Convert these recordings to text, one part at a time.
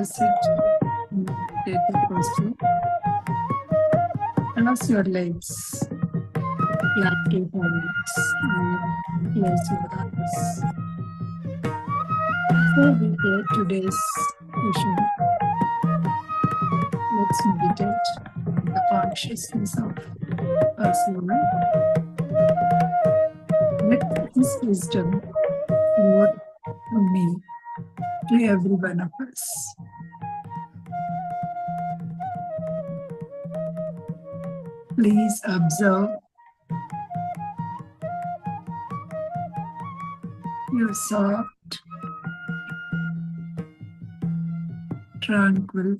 sit in meditative posture. Cross your legs, clap your hands, and close your eyes. Before we get today's session, let's meditate on the consciousness of Prasanna. Let this wisdom flow from me to every one of us. Please observe your soft, tranquil,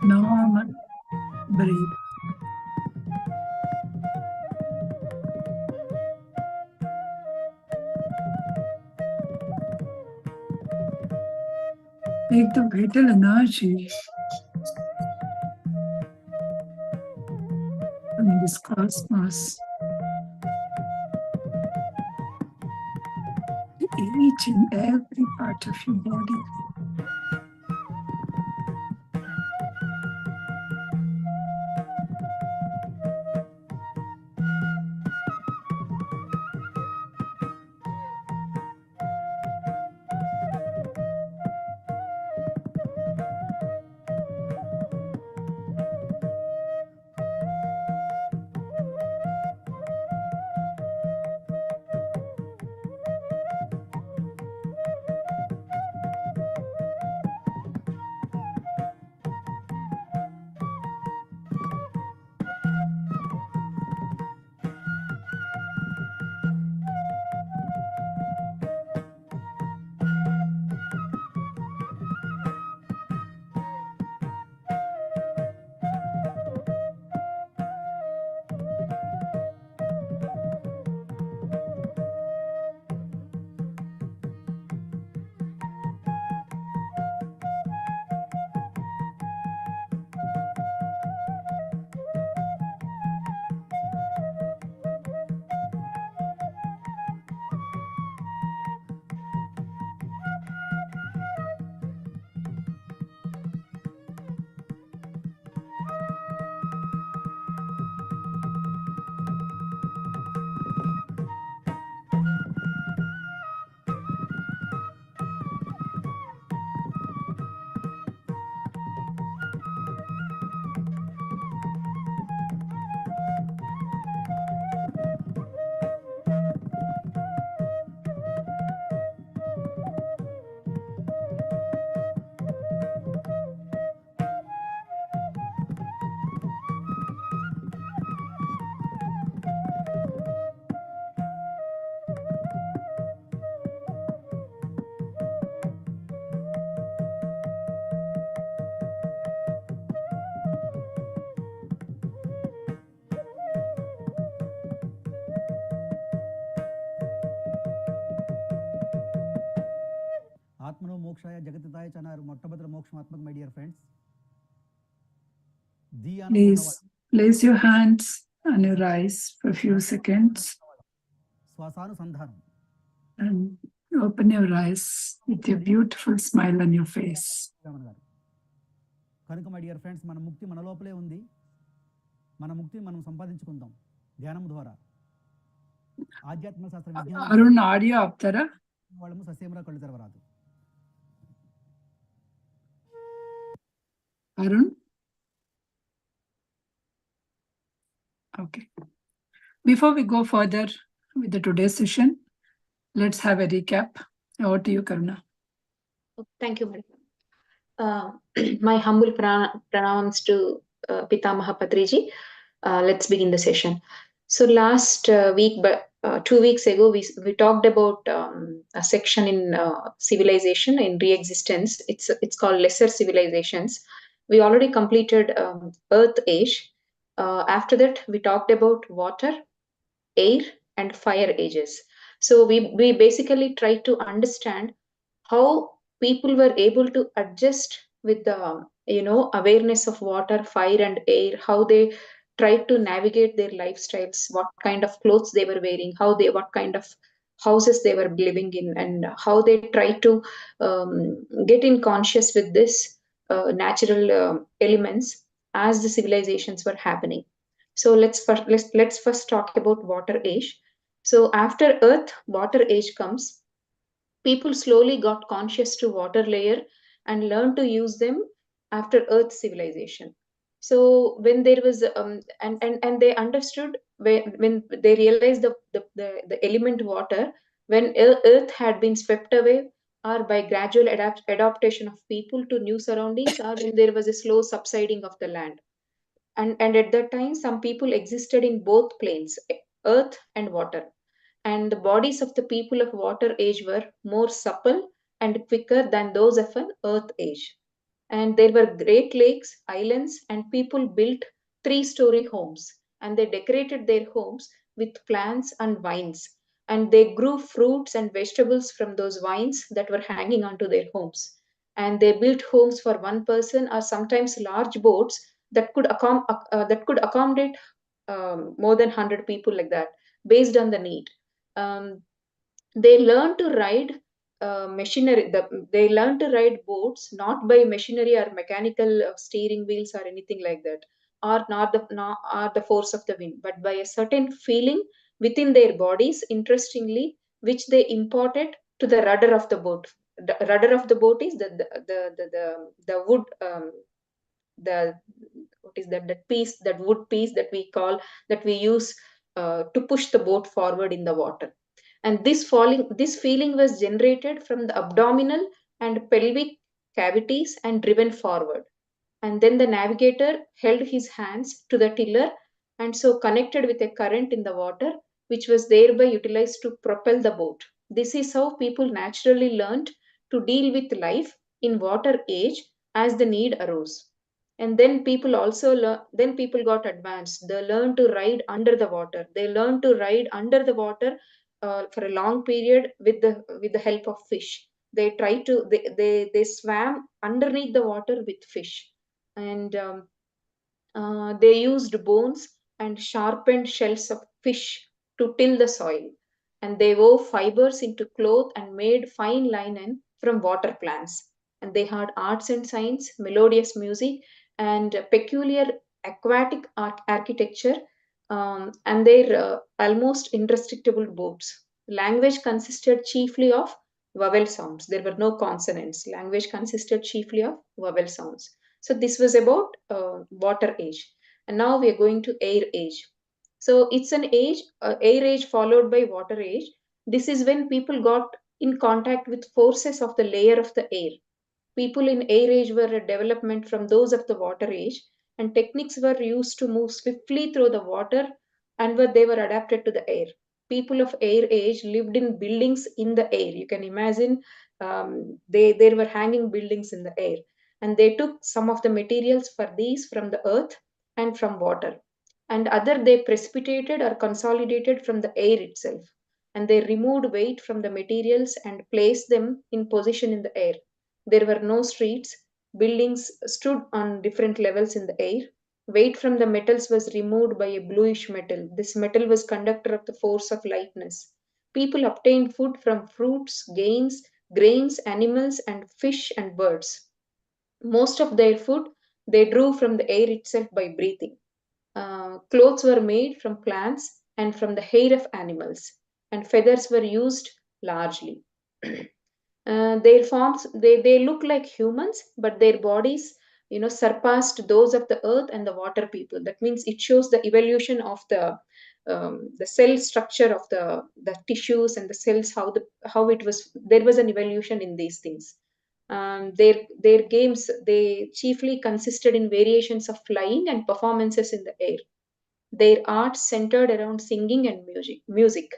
normal breath. Take the vital energy from this cosmos to each and every part of your body. ఆత్మనో మోక్షాయ జగతితాయ చ అన్నారు మొట్టమొదటి మోక్షమాత్మక my dear friends. Please place your hands on your eyes for a few seconds శ్వాసానుసంధానం and open your eyes with a beautiful smile on your face. కనుక my dear friends, మన ముక్తి మన లోపలే ఉంది. మన ముక్తిని మనం సంపాదించుకుందాం ధ్యానం ద్వారా. ఆధ్యాత్మిక శాస్త్ర విజ్ఞానం అరుణ్ ఆడియో ఆపుతారా? వాళ్ళము సస్యమురా కళ్ళు తెరవరాదు. Arun? Okay. Before we go further with the today's session, let's have a recap. Over to you, Karuna. Thank you, madam. My humble pranams to Pitamaha Patriji. Let's begin the session. So last week, 2 weeks ago, we talked about a section in civilization, in re-existence. It's called lesser civilizations. We already completed Earth age. After that, we talked about water, air, and fire ages. So we basically tried to understand how people were able to adjust with the awareness of water, fire, and air, how they tried to navigate their lifestyles, what kind of clothes they were wearing, what kind of houses they were living in, and how they tried to get in conscious with this natural elements as the civilizations were happening. So let's first talk about water age. So after Earth, water age comes. People slowly got conscious to water layer and learned to use them after Earth civilization. So when there was and they understood when they realized the element water, when Earth had been swept away, or by gradual adaptation of people to new surroundings, or when there was a slow subsiding of the land. And at that time, some people existed in both planes, earth and water. And the bodies of the people of water age were more supple and quicker than those of an earth age. And there were great lakes, islands, and people built 3-story homes. And they decorated their homes with plants and vines. And they grew fruits and vegetables from those vines that were hanging onto their homes. And they built homes for one person, or sometimes large boats that could accommodate more than 100 people, like that, based on the need. Um, they learn to ride they learn to ride boats not by machinery or mechanical steering wheels or anything like that, or or the force of the wind, but by a certain feeling within their bodies, interestingly, which they imported to the rudder of the boat. The rudder of the boat is the wood, the what is that, that piece, that wood piece that we call, that we use to push the boat forward in the water. And this feeling was generated from the abdominal and pelvic cavities and driven forward. And then the navigator held his hands to the tiller and so connected with a current in the water, which was thereby utilized to propel the boat. This is how people naturally learned to deal with life in water age as the need arose. And then then people got advanced. They learned to ride under the water. They learned to ride under the water for a long period with the help of fish. They swam underneath the water with fish. And they used bones and sharpened shells of fish to till the soil. And they wove fibers into cloth and made fine linen from water plants. And they had arts and science, melodious music, and peculiar aquatic architecture, and their almost indestructible boats. Language consisted chiefly of vowel sounds. There were no consonants. Language consisted chiefly of vowel sounds. So this was about water age. And now we are going to air age. So it's an age, air age followed by water age. This is when people got in contact with forces of the layer of the air. People in air age were a development from those of the water age, and techniques were used to move swiftly through the water, and they were adapted to the air. People of air age lived in buildings in the air. You can imagine, there were hanging buildings in the air, and they took some of the materials for these from the earth and from water, and other they precipitated or consolidated from the air itself, and they removed weight from the materials and placed them in position in the air. There were no streets. Buildings stood on different levels in the air. Weight from the metals was removed by a bluish metal. This metal was conductor of the force of lightness. People obtained food from fruits, grains, animals, and fish and birds. Most of their food they drew from the air itself by breathing. Clothes were made from plants and from the hair of animals, and feathers were used largely. Their forms, they look like humans, but their bodies, surpassed those of the earth and the water people. That means it shows the evolution of the cell structure of the tissues and the cells, how it was, there was an evolution in these things. Their games, they chiefly consisted in variations of flying and performances in the air. Their art centered around singing and music.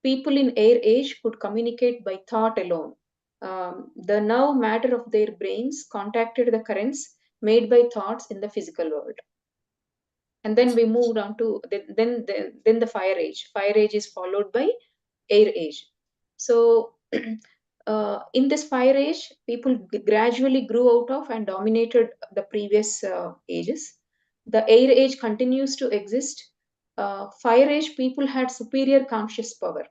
People in air age could communicate by thought alone. The nerve matter of their brains contacted the currents made by thoughts in the physical world. And then we moved on to then the fire age. Fire age is followed by air age. So in this fire age, people gradually grew out of and dominated the previous ages. The air age continues to exist. Fire age people had superior conscious power.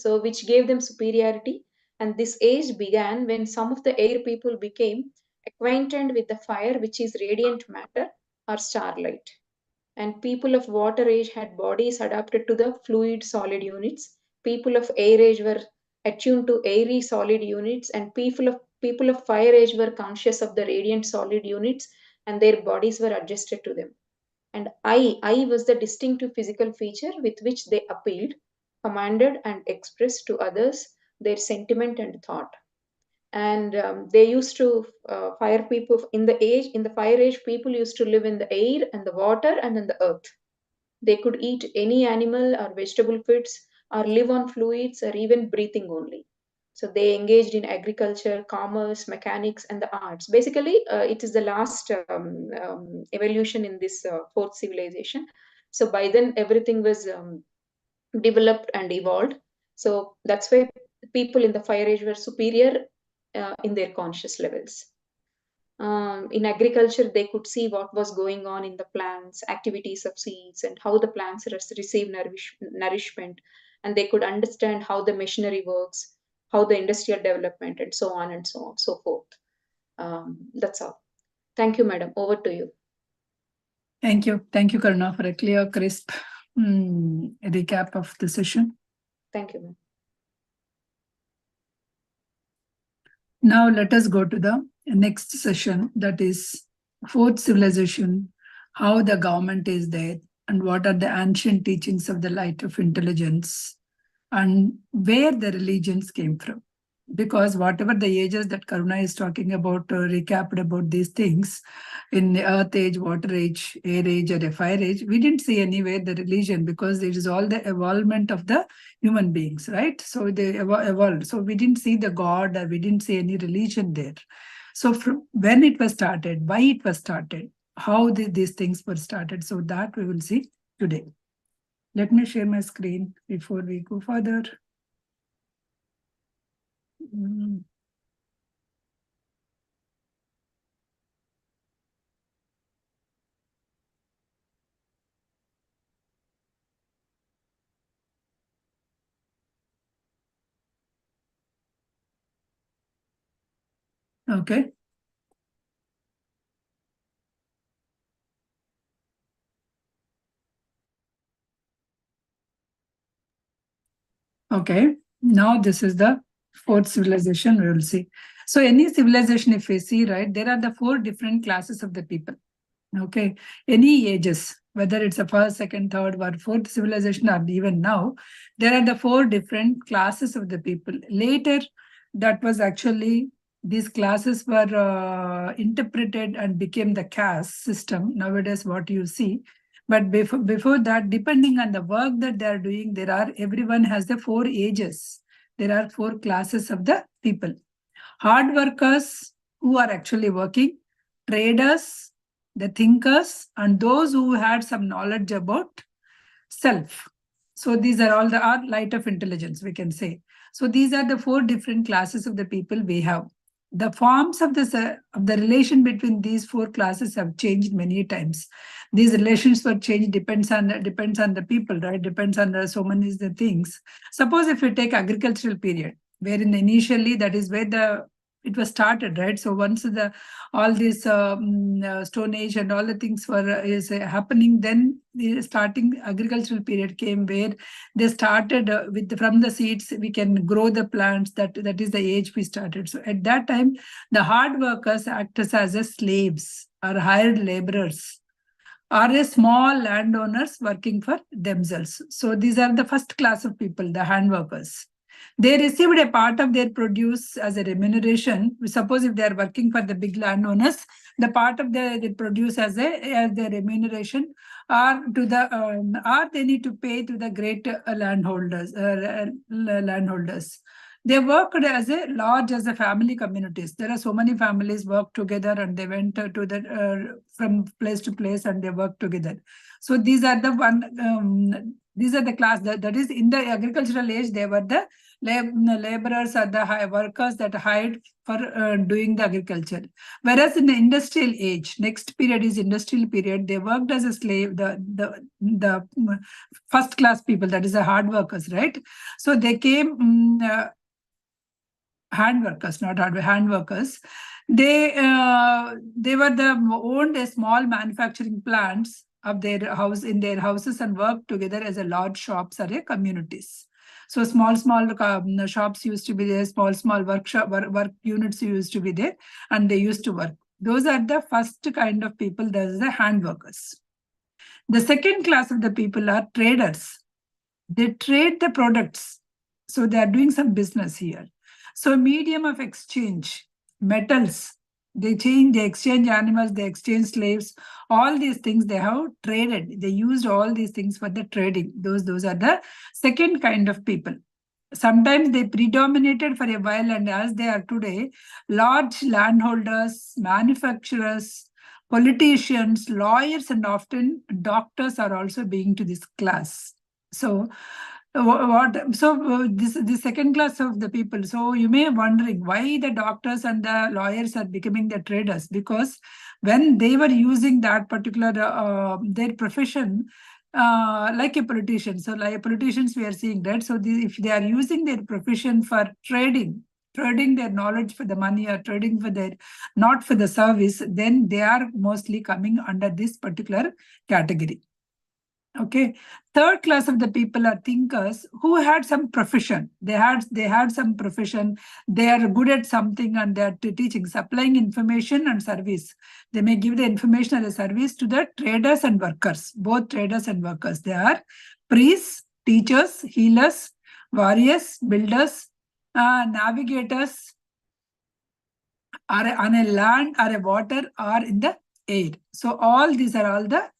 so which gave them superiority. And this age began when some of the air people became acquainted with the fire, which is radiant matter or starlight. And people of water age had bodies adapted to the fluid solid units. People of air age were attuned to airy solid units, and people of fire age were conscious of the radiant solid units, and their bodies were adjusted to them. And I was the distinctive physical feature with which they appealed, commanded, and expressed to others their sentiment and thought. And they used to fire people in the fire age. People used to live in the air and the water and in the earth. They could eat any animal or vegetable foods, or live on fluids, or even breathing only. So they engaged in agriculture, commerce, mechanics, and the arts. Basically, it is the last evolution in this fourth civilization. So by then, everything was developed and evolved. So that's why people in the fire age were superior in their conscious levels. In agriculture, they could see what was going on in the plants, activities of seeds, and how the plants receive nourishment. And they could understand how the machinery works, how the industrial development, and so on and so on, so forth. That's all. Thank you, madam. Over to you. Thank you, Karuna, for a clear, crisp recap of the session. Thank you, ma'am. Now let us go to the next session, that is fourth civilization, how the government is there, and what are the ancient teachings of the light of intelligence, and where the religions came from. Because whatever the ages that Karuna is talking about, recapped about these things, in the earth age, water age, air age, or a fire age, we didn't see anywhere the religion, because it is all the evolvement of the human beings, right? So they evolved. So we didn't see the God, or we didn't see any religion there. So from when it was started, why it was started, how these things were started, so that we will see today. Let me share my screen before we go further. Okay. Okay, now this is the fourth civilization we will see. So any civilization, if we see, right, there are the four different classes of the people. Okay, any ages, whether it's a first, second, third, or fourth civilization, or even now, there are the four different classes of the people. Later, that was actually, these classes were interpreted and became the caste system. Nowadays, what you see. But before that, depending on the work that they are doing, everyone has the four ages. There are four classes of the people. Hard workers who are actually working, traders, the thinkers, and those who had some knowledge about self. So these are all the light of intelligence, we can say. So these are the four different classes of the people we have. The forms of the relation between these four classes have changed many times. These relations were changed, depends on the people, right? Depends on so many things. Suppose if we take agricultural period, wherein initially that is where it was started, right? So once all this Stone Age and all the things were happening, then the starting agricultural period came, where they started from the seeds we can grow the plants. That is the age we started. So at that time, the hard workers acted as slaves or hired laborers, or a small landowners working for themselves. So these are the first class of people, the hand workers. They received a part of their produce as a remuneration. Suppose if they are working for the big landowners, the part of the produce as the remuneration, or they need to pay to the great landholders. They worked as a family communities. There are so many families work together, and they went to the from place to place and they work together. So these are the these are the class that is in the agricultural age, they were the laborers or the workers that hired for doing the agriculture. Whereas in the industrial age, next period is industrial period, they worked as a slave, the first class people, that is the hard workers, right? So they came hand workers, not hard hand workers. They were owned a small manufacturing plants of their house in their houses and worked together as a large shops or a communities. So small shops used to be there, small work units used to be there, and they used to work. Those are the first kind of people. Those are the hand workers. The second class of the people are traders. They trade the products, so they are doing some business here. So medium of exchange, metals, they exchange animals, they exchange slaves, all these things they have traded. They used all these things for the trading. Those are the second kind of people. Sometimes they predominated for a while, and as they are today, large landholders, manufacturers, politicians, lawyers, and often doctors are also being to this class. So this second class of the people. So you may be wondering why the doctors and the lawyers are becoming the traders, because when they were using that particular their profession like a politician. So like politicians we are seeing, right? So if they are using their profession for trading their knowledge for the money or trading for their, not for the service, then they are mostly coming under this particular category. Okay. Third class of the people are thinkers who had some profession. They had some profession. They are good at something and they are teaching, supplying information and service. They may give the information as a service to the traders and workers, both traders and workers. They are priests, teachers, healers, warriors, builders, navigators, are on a land or a water or in the air. So all these are all the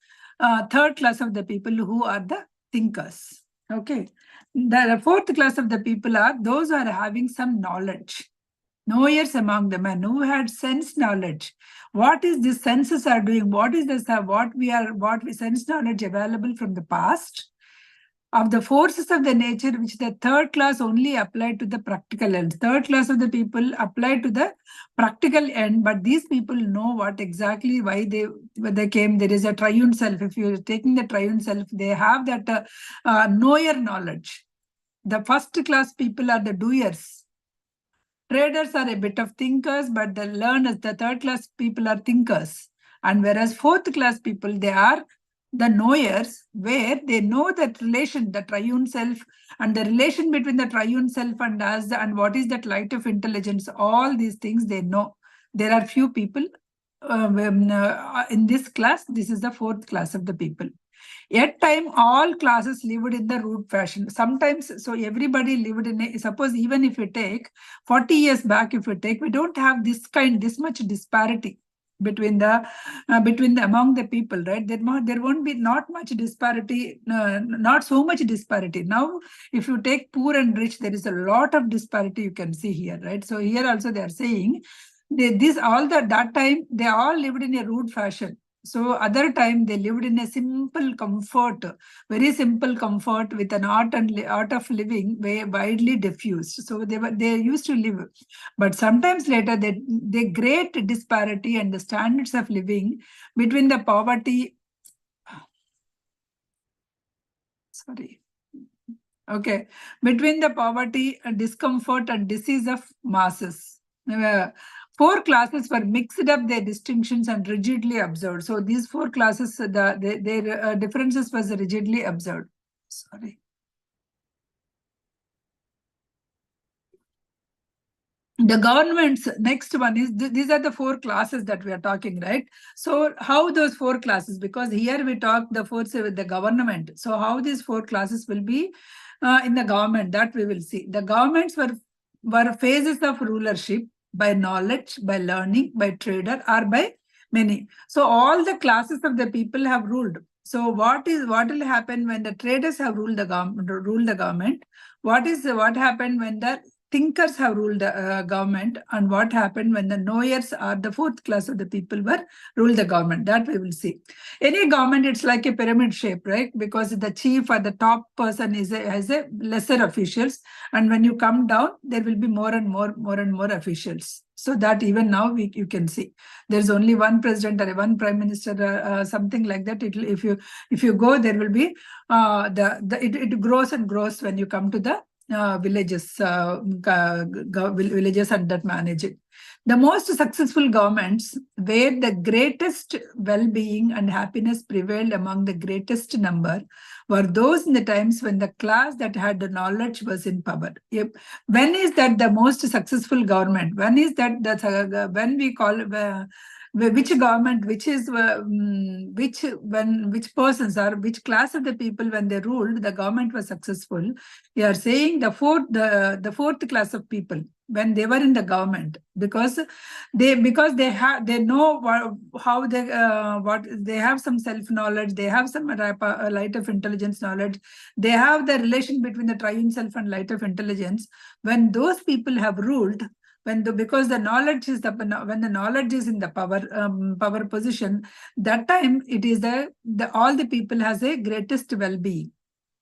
third class of the people who are the thinkers. Okay. The fourth class of the people are those who are having some knowledge. Knowers among the men who had sense knowledge. What is this senses are doing? What is this? What we sense knowledge available from the past of the forces of the nature, which the third class only applied to the practical end. Third class of the people apply to the practical end, but these people know what exactly why they came. There is a triune self. If you're taking the triune self, they have that knower knowledge. The first class people are the doers. Traders are a bit of thinkers, but the learners, the third class people are thinkers. And whereas fourth class people, they are the knowers, where they know that relation, the triune self, and the relation between the triune self and us, and what is that light of intelligence, all these things they know. There are few people in this class. This is the fourth class of the people. At time, all classes lived in the rude fashion. Sometimes, so everybody lived in suppose even if we take 40 years back, if we take, we don't have this much disparity between among the people, right? There won't be not much disparity, not so much disparity. Now, if you take poor and rich, there is a lot of disparity you can see here, right? So here also they are saying that time they all lived in a rude fashion. So other time they lived in a simple comfort, very simple comfort with an art of living widely diffused. So they used to live, but sometimes later they great disparity and the standards of living between the poverty. Between the poverty, discomfort, and disease of masses. Four classes were mixed up their distinctions and rigidly observed. So these four classes, their differences was rigidly observed. The governments, next one is, these are the four classes that we are talking, right? So how those four classes, because here we talk the fourth with the government. So how these four classes will be in the government, that we will see. The governments were phases of rulership, by knowledge, by learning, by trader, or by many. So all the classes of the people have ruled. So what will happen when the traders have ruled the government? What happened when the thinkers have ruled the government, and what happened when the knowers or the fourth class of the people were ruled the government. That we will see. Any government, it's like a pyramid shape, right? Because the chief or the top person has a lesser officials, and when you come down, there will be more and more officials. So that even now you can see there's only one president or one prime minister, something like that. If you go, there will be it grows and grows when you come to the villages and that manage it. The most successful governments where the greatest well-being and happiness prevailed among the greatest number were those in the times when the class that had the knowledge was in power. When is that the most successful government? When is that when we call which government, which persons or which class of the people when they ruled, the government was successful. We are saying the fourth class of people when they were in the government, because they know how they have some self knowledge, they have some light of intelligence knowledge, they have the relation between the triune self and light of intelligence. When those people have ruled, because the knowledge is when the knowledge is in the power position, that time it is all the people has a greatest well-being.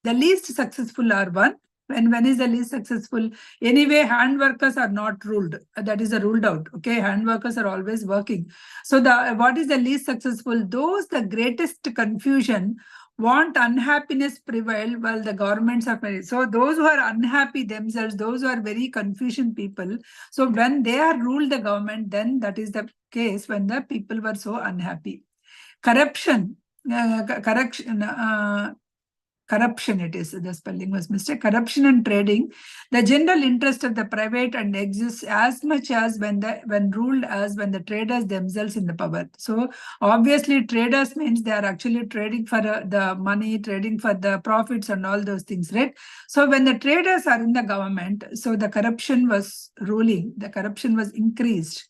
The least successful are one. When is the least successful? Anyway, hand workers are not ruled. That is ruled out. Okay, hand workers are always working. So what is the least successful? Those the greatest confusion want unhappiness prevail while the governments are very. So those who are unhappy themselves, those who are very confusion people. So when they are ruled the government, then that is the case when the people were so unhappy. Corruption, corruption, it is, the spelling was mistake. Corruption and trading, the general interest of the private and exists as much as when ruled as when the traders themselves in the power. So obviously traders means they are actually trading for the money, trading for the profits and all those things, right? So when the traders are in the government, so the corruption was ruling, the corruption was increased.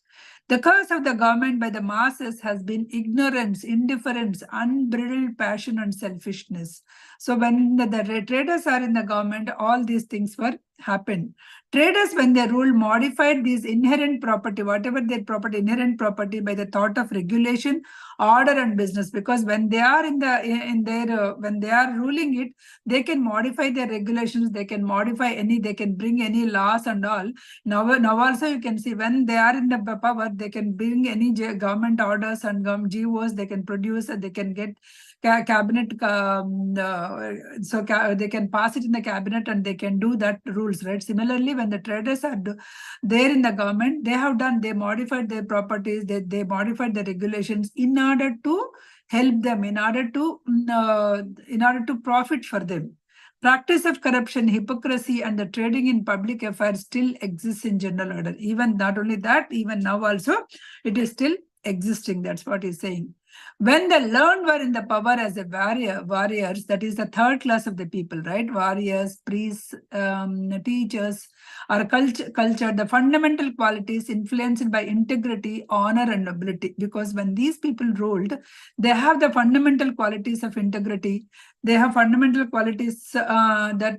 The curse of the government by the masses has been ignorance, indifference, unbridled passion, and selfishness. So when the traders are in the government, all these things were happened. Traders, when they ruled, modified these inherent property, whatever their property, inherent property, by the thought of regulation, order, and business. Because when they are when they are ruling it, they can modify their regulations, they can modify they can bring any laws and all. Now also you can see when they are in the power, they can bring any government orders and GOs, they can produce, they can get cabinet, they can pass it in the cabinet and they can do that rules, right? Similarly, when the traders are there in the government, they modified their properties, they modified the regulations in order to help them, in order to profit for them. Practice of corruption, hypocrisy, and the trading in public affairs still exists in general order. Even not only that, even now also, it is still existing. That's what he's saying. When the learned were in the power as a warriors, that is the third class of the people, right? Warriors, priests, teachers, or culture, the fundamental qualities influenced by integrity, honor, and nobility. Because when these people ruled, they have the fundamental qualities of integrity. They have fundamental qualities that.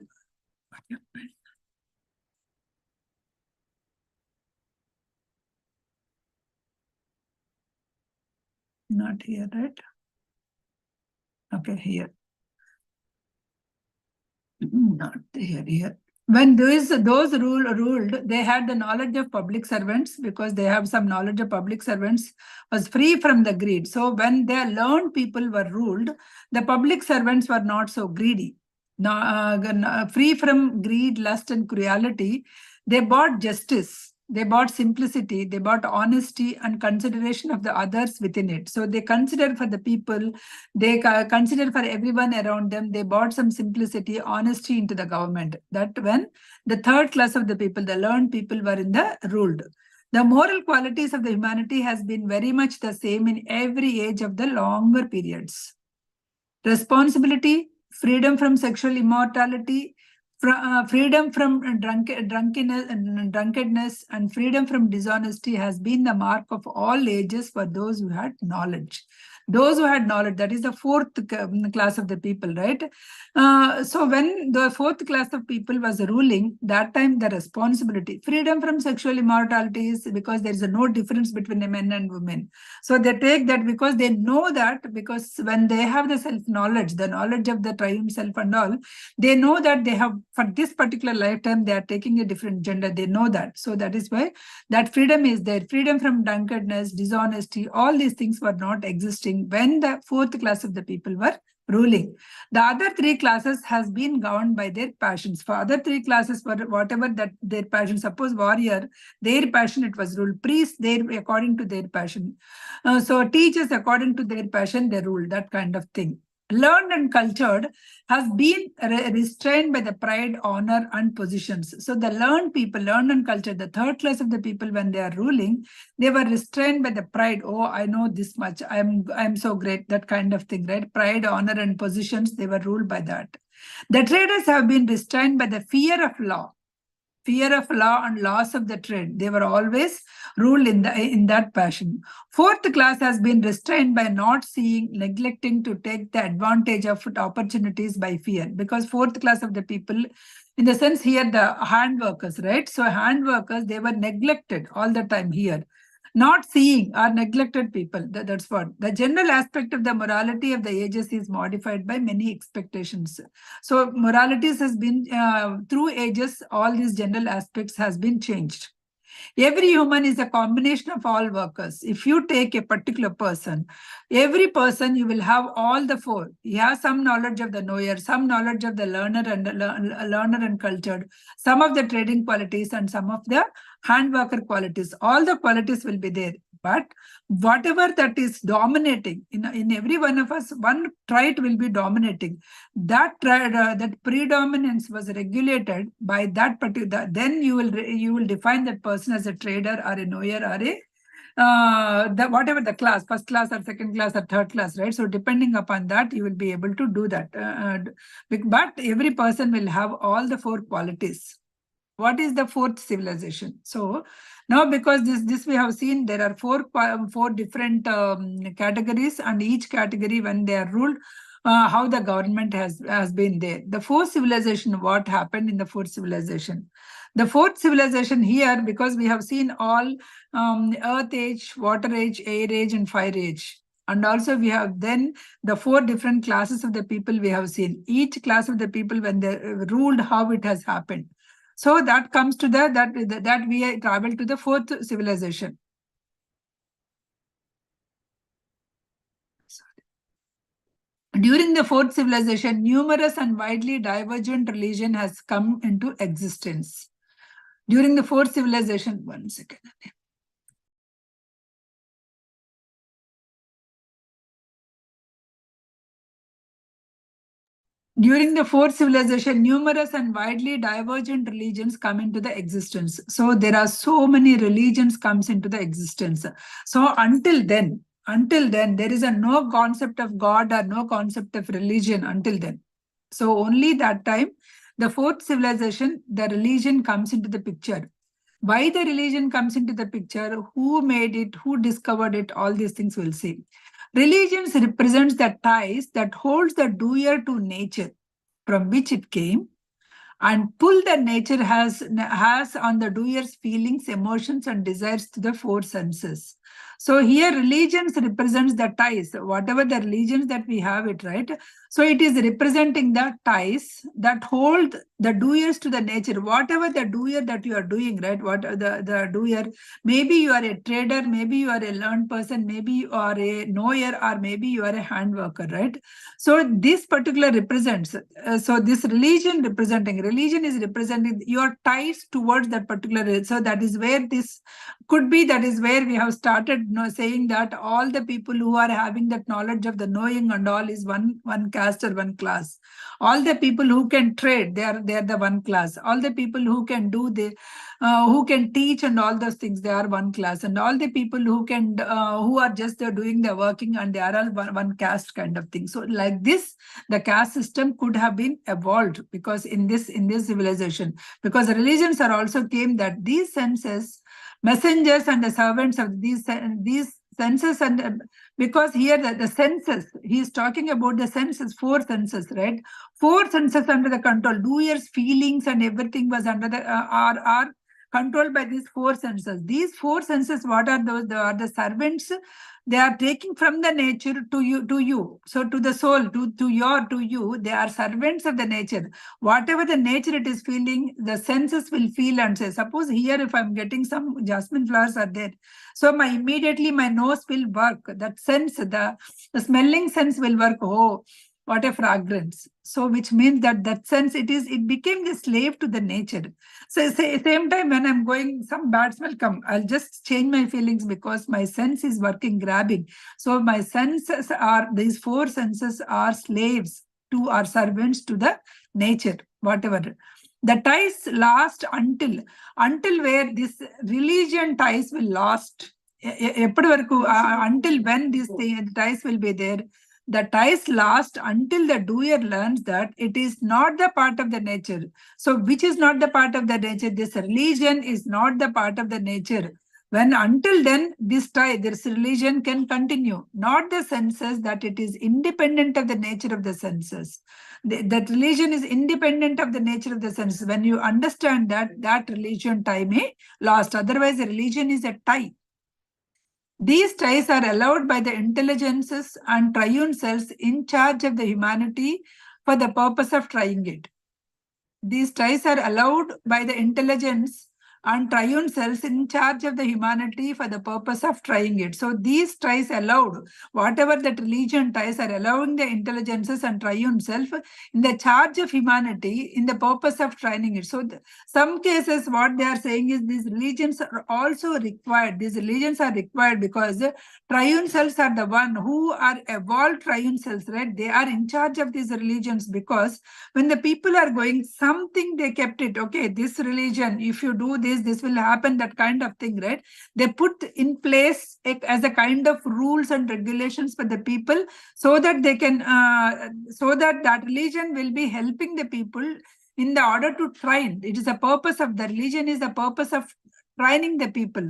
Not here, right? Okay, here. Not here. When those ruled, they had the knowledge of public servants, because they have some knowledge of public servants, was free from the greed. So when the learned people were ruled, the public servants were not so greedy. Free from greed, lust, and cruelty, they bought justice. They bought simplicity, they bought honesty and consideration of the others within it. So they considered for the people, they considered for everyone around them, they brought some simplicity, honesty into the government. That when the third class of the people, the learned people, were in the ruled. The moral qualities of the humanity has been very much the same in every age of the longer periods. Responsibility, freedom from sexual immorality, freedom from drunkenness, and freedom from dishonesty has been the mark of all ages for those who had knowledge. Those who had knowledge, that is the fourth class of the people, right? So when the fourth class of people was ruling, that time the responsibility, freedom from sexual immorality is because there is no difference between men and women. So they take that because they know that, because when they have the self-knowledge, the knowledge of the triune self and all, they know that they have, for this particular lifetime, they are taking a different gender. They know that. So that is why that freedom is there. Freedom from drunkenness, dishonesty, all these things were not existing when the fourth class of the people were ruling. The other three classes has been governed by their passions. For other three classes, for whatever that their passion, suppose warrior, their passion it was ruled. Priests, they according to their passion. So teachers, according to their passion, they rule, that kind of thing. Learned and cultured has been restrained by the pride, honor, and positions. So the learned people, learned and cultured, the third class of the people, when they are ruling, they were restrained by the pride. Oh, I know this much. I'm so great. That kind of thing, right? Pride, honor, and positions, they were ruled by that. The traders have been restrained by the fear of law. Fear of law and loss of the trade. They were always ruled in that passion. Fourth class has been restrained by not seeing, neglecting to take the advantage of opportunities by fear. Because fourth class of the people, in the sense here, the hand workers, right? So hand workers, they were neglected all the time here. Not seeing or neglected people. That's what. The general aspect of the morality of the ages is modified by many expectations. So moralities has been, through ages, all these general aspects has been changed. Every human is a combination of all workers. If you take a particular person, every person, you will have all the four. He has some knowledge of the knower, some knowledge of the learner and cultured, some of the trading qualities, and some of the hand worker qualities. All the qualities will be there. But whatever that is dominating in every one of us, one trait will be dominating. That predominance was regulated by that particular. Then you will define that person as a trader or a knower or a whatever the class, first class or second class or third class, right? So depending upon that, you will be able to do that. But every person will have all the four qualities. What is the fourth civilization? So now, because this we have seen, there are four different categories, and each category, when they are ruled, how the government has been there. The fourth civilization, what happened in the fourth civilization? The fourth civilization here, because we have seen all earth age, water age, air age, and fire age. And also we have then the four different classes of the people we have seen. Each class of the people, when they ruled, how it has happened. So that comes to that we travel to the fourth civilization. During the fourth civilization, numerous and widely divergent religion has come into existence. During the fourth civilization, one second. During the fourth civilization, numerous and widely divergent religions come into the existence. So there are so many religions comes into the existence. So until then, there is no concept of God or no concept of religion until then. So only that time, the fourth civilization, the religion comes into the picture. Why the religion comes into the picture, who made it, who discovered it, all these things we'll see. Religions represents the ties that holds the doer to nature from which it came, and pull the nature has on the doer's feelings, emotions, and desires to the four senses. So here religions represents the ties, whatever the religions that we have it, right? So it is representing the ties that hold the doers to the nature, whatever the doer that you are doing, right? What the doer, maybe you are a trader, maybe you are a learned person, maybe you are a knower, or maybe you are a hand worker, right? So this particular represents, so this religion is representing your ties towards that particular, so that is where this could be, that is where we have started saying that all the people who are having that knowledge of the knowing and all is one caste or one class. All the people who can trade, they are the one class. All the people who can do who can teach and all those things, they are one class. And all the people who can who are just doing the working, and they are all one caste kind of thing. So like this, the caste system could have been evolved, because in this civilization, because religions are also came that these senses, messengers and the servants of these senses, and because here the senses, he is talking about the senses, 4 senses, right? 4 senses under the control. Doers' feelings and everything was under the are controlled by these 4 senses. These 4 senses, what are those? They are the servants. They are taking from the nature to you. So to the soul, to you, they are servants of the nature. Whatever the nature it is feeling, the senses will feel and say. Suppose here, if I'm getting some jasmine flowers are there, so immediately my nose will work. That sense, the smelling sense will work. Oh, what a fragrance. So which means that sense, it became the slave to the nature. So same time when I'm going, some bad smell come, I'll just change my feelings because my sense is working, grabbing. So my senses are, these 4 senses are slaves to, our servants to the nature, whatever. The ties last until where this religion ties will last. Until when these ties will be there. The ties last until the doer learns that it is not the part of the nature. So which is not the part of the nature? This religion is not the part of the nature. When until then, this religion can continue. Not the senses, that it is independent of the nature of the senses. That religion is independent of the nature of the senses. When you understand that religion tie may last. Otherwise, the religion is a tie. These ties are allowed by the intelligences and triune cells in charge of the humanity for the purpose of trying it. These ties are allowed by the intelligence and triune cells in charge of the humanity for the purpose of trying it. So these ties allowed, whatever that religion ties are allowing the intelligences and triune self in the charge of humanity in the purpose of trying it. So some cases what they are saying is these religions are also required. These religions are required because triune cells are the one who are evolved triune cells, right? They are in charge of these religions because when the people are going, something they kept it, okay, this religion, if you do this will happen, that kind of thing, right? They put in place as a kind of rules and regulations for the people so that they can, so that religion will be helping the people in the order to train. It is a purpose of the religion, is the purpose of training the people.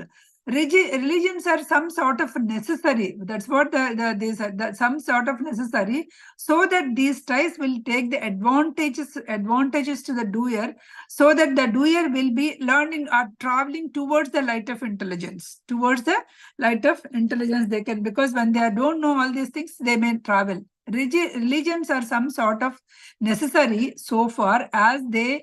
Religions are some sort of necessary. That's what these are, some sort of necessary, so that these ties will take the advantages to the doer, so that the doer will be learning or traveling towards the light of intelligence. Towards the light of intelligence they can, because when they don't know all these things, they may travel. Religions are some sort of necessary so far as these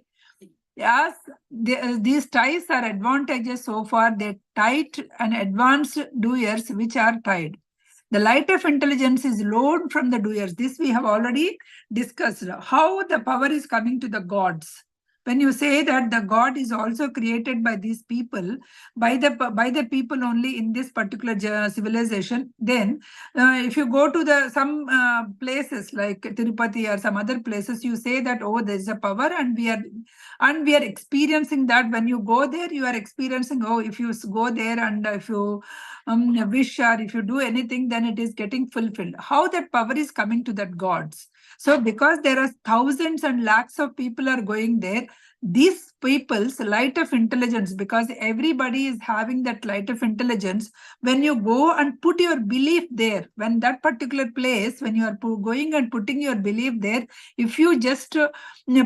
ties are advantages so far they tied and advanced doers which are tied. The light of intelligence is loaned from the doers. This we have already discussed. How the power is coming to the gods. When you say that the God is also created by these people, by the people only in this particular civilization, then if you go to some places like Tirupati or some other places, you say that, oh, there is a power and we are experiencing that. When you go there, you are experiencing, oh, if you go there and if you wish or if you do anything, then it is getting fulfilled. How that power is coming to that gods? So because there are thousands and lakhs of people are going there, these people's light of intelligence, because everybody is having that light of intelligence, when you go and put your belief there, when that particular place, when you are going and putting your belief there, if you just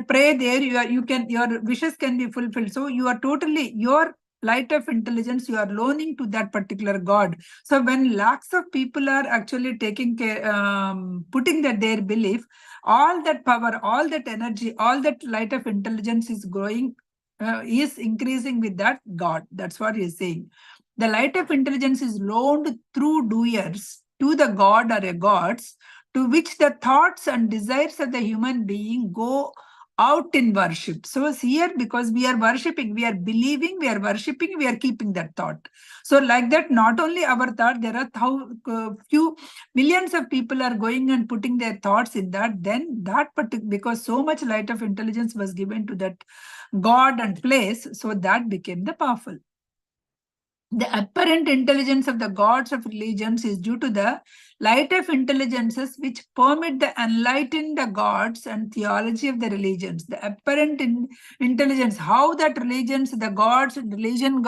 pray there, your wishes can be fulfilled. So you are totally, your light of intelligence you are loaning to that particular god. So when lakhs of people are actually taking care, putting their belief, all that power, all that energy, all that light of intelligence is growing, is increasing with that god. That's what he is saying. The light of intelligence is loaned through doers to the god or a gods, to which the thoughts and desires of the human being go out in worship. So here, because we are worshipping, we are believing, we are worshipping, we are keeping that thought. So like that, not only our thought, there are few millions of people are going and putting their thoughts in that. Then that particular, because so much light of intelligence was given to that God and place, so that became the powerful. The apparent intelligence of the gods of religions is due to the light of intelligences which permit the enlightened the gods and theology of the religions. The apparent intelligence, how that religions, the gods, religions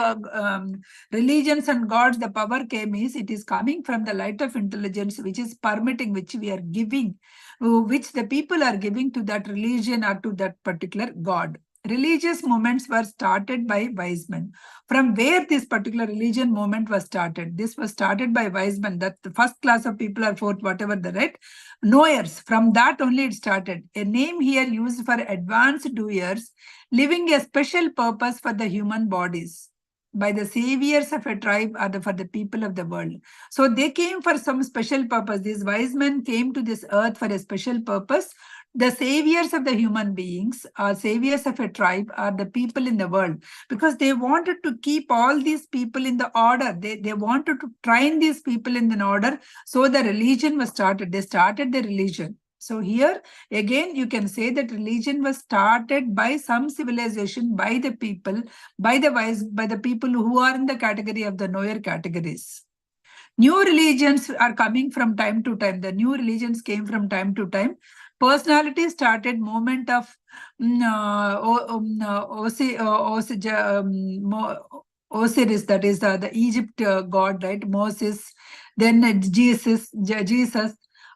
and gods, the power came is, it is coming from the light of intelligence which is permitting, which we are giving, which the people are giving to that religion or to that particular god. Religious movements were started by wise men. From where this particular religion movement was started? This was started by wise men, that the first class of people are fourth, whatever the right, knowers. From that only it started. A name here used for advanced doers, living a special purpose for the human bodies by the saviors of a tribe or for the people of the world. So they came for some special purpose. These wise men came to this earth for a special purpose. The saviors of the human beings or saviors of a tribe are the people in the world, because they wanted to keep all these people in the order. They wanted to train these people in an order. So the religion was started. They started the religion. So here again, you can say that religion was started by some civilization, by the people, by the people who are in the category of the knower categories. New religions are coming from time to time. The new religions came from time to time. Personality started movement of Osiris, that is the Egypt god, right? Moses, then Jesus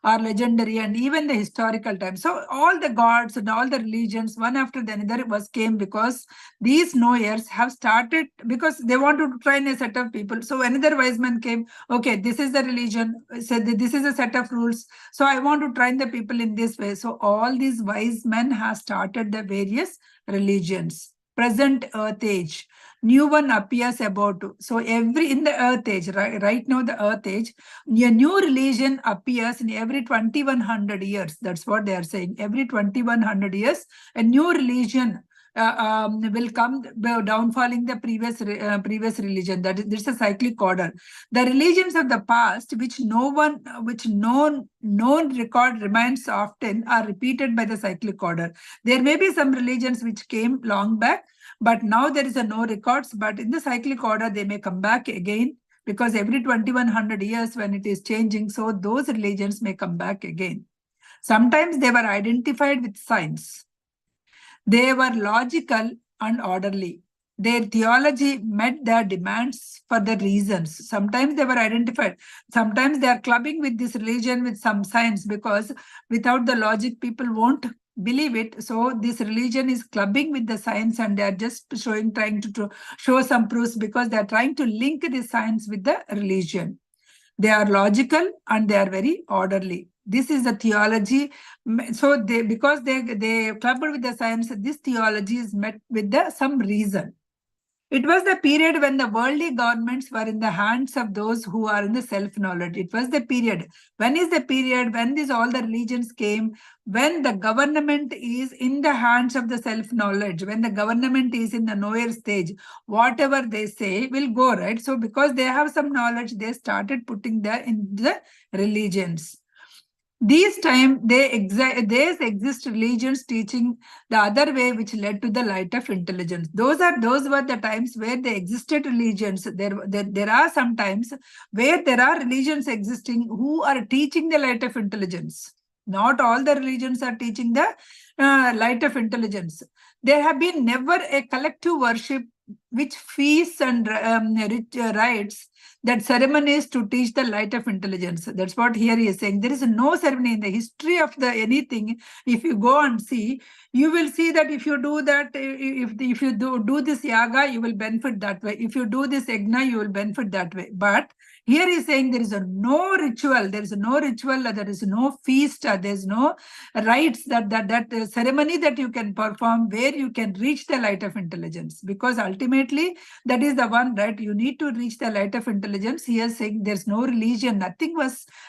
are legendary, and even the historical times. So all the gods and all the religions, one after the another, came because these knowers have started, because they wanted to train a set of people. So another wise man came. Okay, this is the religion. Said this is a set of rules. So I want to train the people in this way. So all these wise men have started the various religions. Present earth age, new one appears about. So every in the earth age, right now the earth age, a new religion appears in every 2100 years. That's what they are saying. Every 2100 years, a new religion will come, downfalling the previous religion. That is, this is a cyclic order. The religions of the past, which known record remains often, are repeated by the cyclic order. There may be some religions which came long back, but now there is no records. But in the cyclic order, they may come back again, because every 2100 years when it is changing, so those religions may come back again. Sometimes they were identified with science. They were logical and orderly. Their theology met their demands for the reasons. Sometimes they were identified. Sometimes they are clubbing with this religion with some science, because without the logic, people won't believe it. So this religion is clubbing with the science, and they are just trying to show some proofs, because they are trying to link the science with the religion. They are logical and they are very orderly. This is the theology. So because they clubbed with the science, this theology is met with some reason. It was the period when the worldly governments were in the hands of those who are in the self-knowledge. It was the period. When is the period when all the religions came? When the government is in the hands of the self-knowledge, when the government is in the knower stage, whatever they say will go, right? So because they have some knowledge, they started putting that in the religions. These time they exist religions teaching the other way, which led to the light of intelligence. Those were the times where they existed religions. There are some times where there are religions existing who are teaching the light of intelligence. Not all the religions are teaching the light of intelligence. There have been never a collective worship which feasts and rites, that ceremonies to teach the light of intelligence. That's what here he is saying. There is no ceremony in the history of the anything. If you go and see, you will see that if you do that, if you do this yaga, you will benefit that way. If you do this yagna, you will benefit that way. But here he is saying there is no ritual, there is no feast, there is no rites, that ceremony that you can perform where you can reach the light of intelligence. Because ultimately, that is the one, right? You need to reach the light of intelligence. He is saying there's no religion, nothing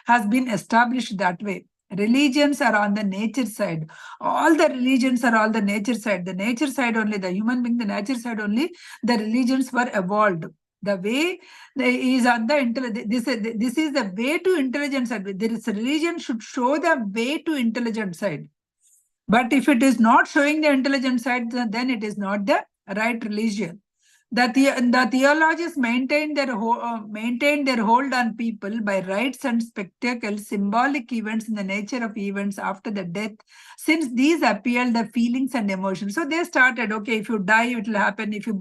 has been established that way. Religions are on the nature side. All the religions are on the nature side. The nature side only, the human being, the nature side only, the religions were evolved. The way is on the intelligence. This is the way to intelligence side. There is a religion should show the way to intelligent side. But if it is not showing the intelligent side, then it is not the right religion. The theologians maintained their hold on people by rites and spectacles, symbolic events in the nature of events after the death, since these appealed the feelings and emotions. So they started, okay, if you die, it will happen. If you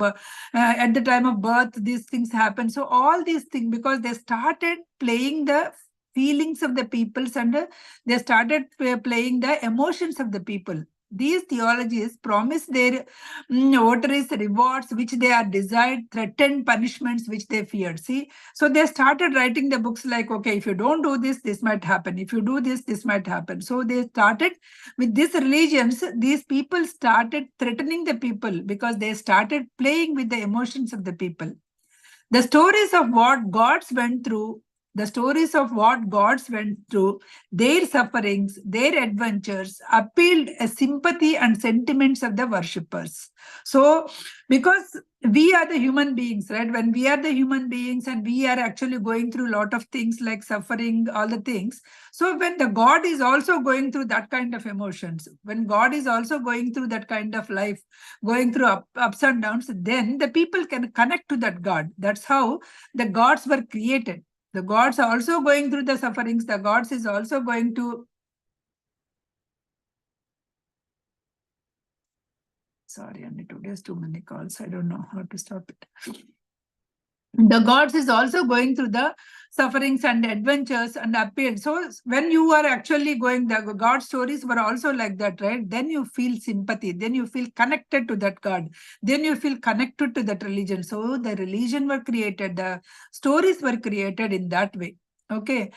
at the time of birth, these things happen. So all these things, because they started playing the feelings of the peoples, and they started playing the emotions of the people. These theologies promise their votaries rewards which they are desired, threatened punishments which they feared. See, so they started writing the books like, okay, if you don't do this, this might happen. If you do this, this might happen. So they started with these religions. These people started threatening the people because they started playing with the emotions of the people. The stories of what gods went through, their sufferings, their adventures, appealed a sympathy and sentiments of the worshippers. So, because we are the human beings, right? When we are the human beings and we are actually going through a lot of things like suffering, all the things. So when the God is also going through that kind of emotions, when God is also going through that kind of life, going through ups and downs, then the people can connect to that God. That's how the gods were created. The gods are also going through the sufferings. The gods is also going to... Sorry, I need to get too many calls. I don't know how to stop it. The gods is also going through the sufferings and adventures and appeal. So when you are actually going, the God stories were also like that, right? Then you feel sympathy. Then you feel connected to that God. Then you feel connected to that religion. So the religion were created. The stories were created in that way. Okay.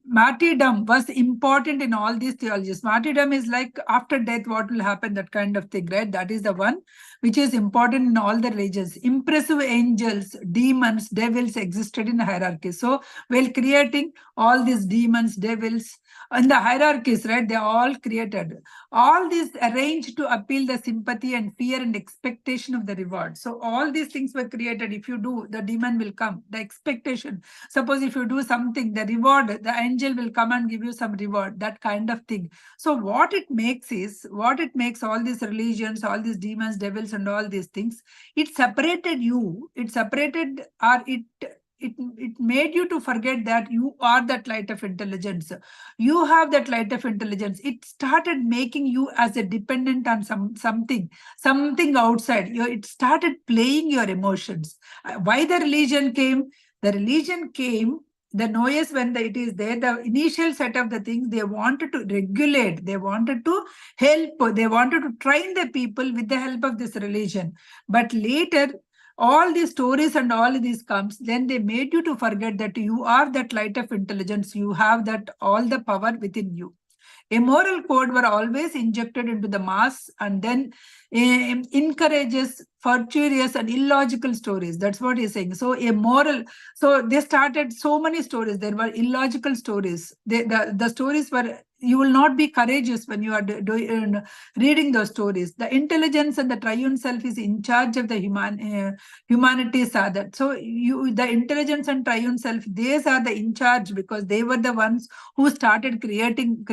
Martyrdom was important in all these theologies. Martyrdom is like after death, what will happen, that kind of thing, right? That is the one which is important in all the religions. Impressive angels, demons, devils existed in hierarchy. So while creating all these demons, devils, and the hierarchies, right, they are all created. All these arranged to appeal the sympathy and fear and expectation of the reward. So all these things were created. If you do, the demon will come. The expectation. Suppose if you do something, the reward, the angel will come and give you some reward, that kind of thing. So what it makes all these religions, all these demons, devils, and all these things, it separated you. It separated, or it made you to forget that you are that light of intelligence. You have that light of intelligence. It started making you as a dependent on something outside. It started playing your emotions. Why the religion came? The religion came, the noise, when it is there, the initial set of the things, they wanted to regulate, they wanted to help, they wanted to train the people with the help of this religion. But later, all these stories and all these comes, then they made you to forget that you are that light of intelligence. You have that all the power within you. A moral code were always injected into the mass, and then encourages fortuitous and illogical stories. That's what he's saying. So they started so many stories. There were illogical stories. The stories were, you will not be courageous when you are reading those stories. The intelligence and the triune self is in charge of the humanities are that. So the intelligence and triune self, these are the in charge, because they were the ones who started creating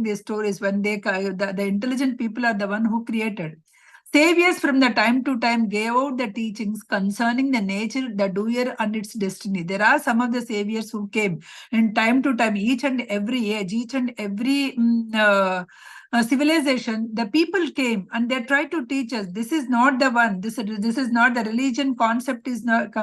these stories. When the intelligent people are the one who created. Saviors from the time to time gave out the teachings concerning the nature, the doer, and its destiny. There are some of the saviors who came in time to time, each and every age, each and every civilization. The people came and they tried to teach us. This is not the one. This is not the religion concept. Is not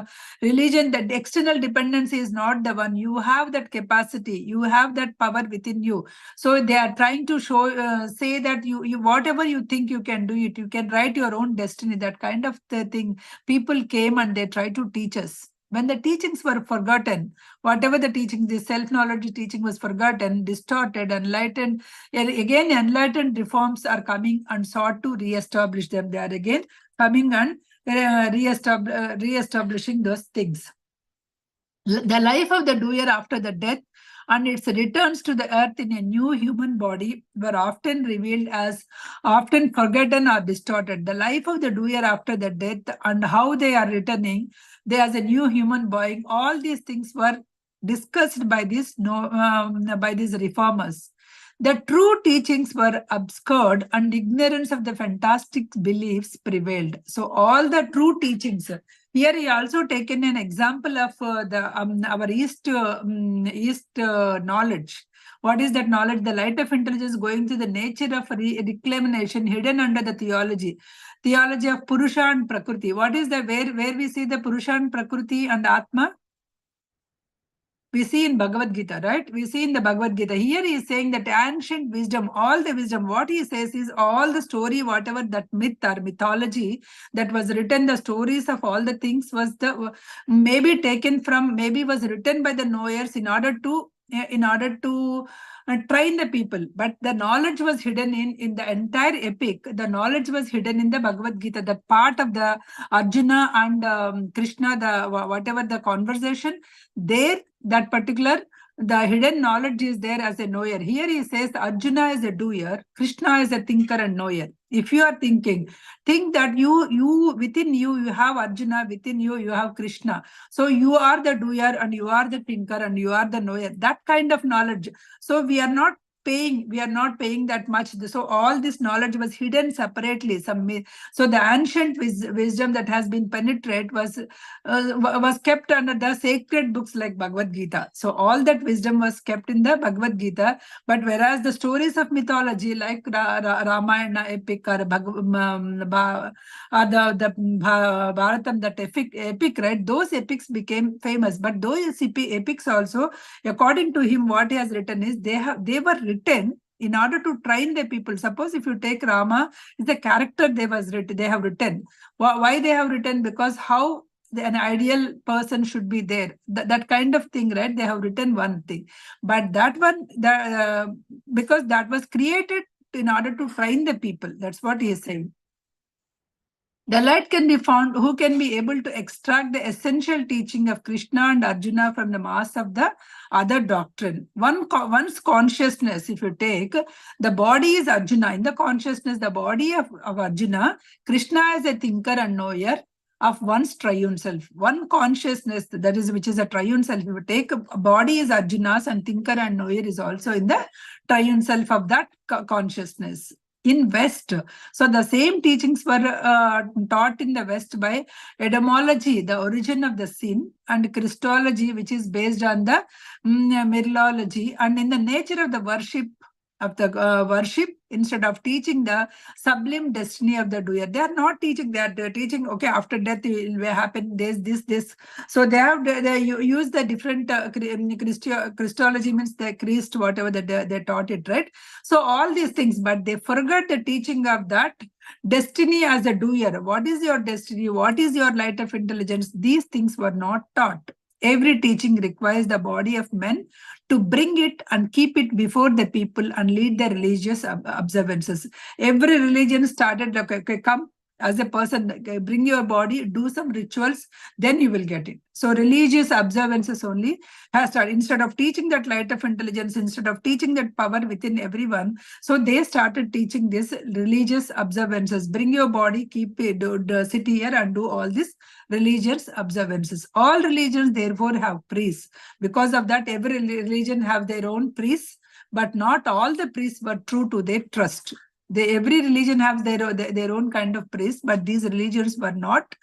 religion. That external dependency is not the one. You have that capacity. You have that power within you. So they are trying to say that you whatever you think you can do it, you can write your own destiny, that kind of thing. People came and they tried to teach us. When the teachings were forgotten, whatever the teaching, the self-knowledge teaching was forgotten, distorted, enlightened, again enlightened reforms are coming and sought to re-establish them. They are again coming and re-establishing those things. The life of the doer after the death and its returns to the earth in a new human body were often revealed as often forgotten or distorted. The life of the doer after the death and how they are returning, they as a new human being, all these things were discussed by these reformers. The true teachings were obscured and ignorance of the fantastic beliefs prevailed. So all the true teachings. Here he also taken an example of our East knowledge. What is that knowledge? The light of intelligence going to the nature of reclamation hidden under the theology. Theology of Purusha and Prakriti. What is the where we see the Purusha and Prakriti and Atma? We see in Bhagavad Gita, right? We see in the Bhagavad Gita. Here he is saying that ancient wisdom, all the wisdom, what he says is all the story, whatever that myth or mythology that was written, the stories of all the things was maybe taken from, maybe was written by the knowers in order to train the people. But the knowledge was hidden in the entire epic. The knowledge was hidden in the Bhagavad Gita, that part of the Arjuna and Krishna, whatever the conversation, there, that particular, the hidden knowledge is there as a knower. Here he says Arjuna is a doer, Krishna is a thinker and knower. If you are thinking, think that you within you have Arjuna, within you have Krishna. So you are the doer and you are the thinker and you are the knower. That kind of knowledge. So we are not paying that much. So all this knowledge was hidden separately. So the ancient wisdom that has been penetrated was kept under the sacred books like Bhagavad Gita. So all that wisdom was kept in the Bhagavad Gita. But whereas the stories of mythology like Ramayana epic or the Bharatam, that epic, right? Those epics became famous. But those epics also, according to him, what he has written is they were written in order to train the people. Suppose if you take Rama, is the character they have written. Why they have written? Because how an ideal person should be there. That kind of thing, right? They have written one thing. But that one, because that was created in order to train the people. That's what he is saying. The light can be found who can be able to extract the essential teaching of Krishna and Arjuna from the mass of the other doctrine. One's consciousness, if you take, the body is Arjuna. In the consciousness, the body of Arjuna, Krishna is a thinker and knower of one's triune self. One consciousness, that is, which is a triune self. If you take, a body is Arjuna's and thinker and knower is also in the triune self of that consciousness. In West, so the same teachings were taught in the West by etymology, the origin of the sin, and Christology, which is based on the Mereology, and in the nature of the worship instead of teaching the sublime destiny of the doer. They are not teaching that. They're teaching, okay, after death it will happen this. So they use the different Christology, means the Christ, whatever they taught it, right? So all these things, but they forgot the teaching of that destiny as a doer. What is your destiny? What is your light of intelligence? These things were not taught. Every teaching requires the body of men to bring it and keep it before the people and lead the religious observances. Every religion started like, okay, come as a person, okay, bring your body, do some rituals, then you will get it. So religious observances only has started. Instead of teaching that light of intelligence, instead of teaching that power within everyone, so they started teaching this religious observances. Bring your body, keep it, sit here and do all this religious observances. All religions therefore have priests. Because of that, every religion have their own priests, but not all the priests were true to their trust. Every religion has their own kind of priest, but these religions were not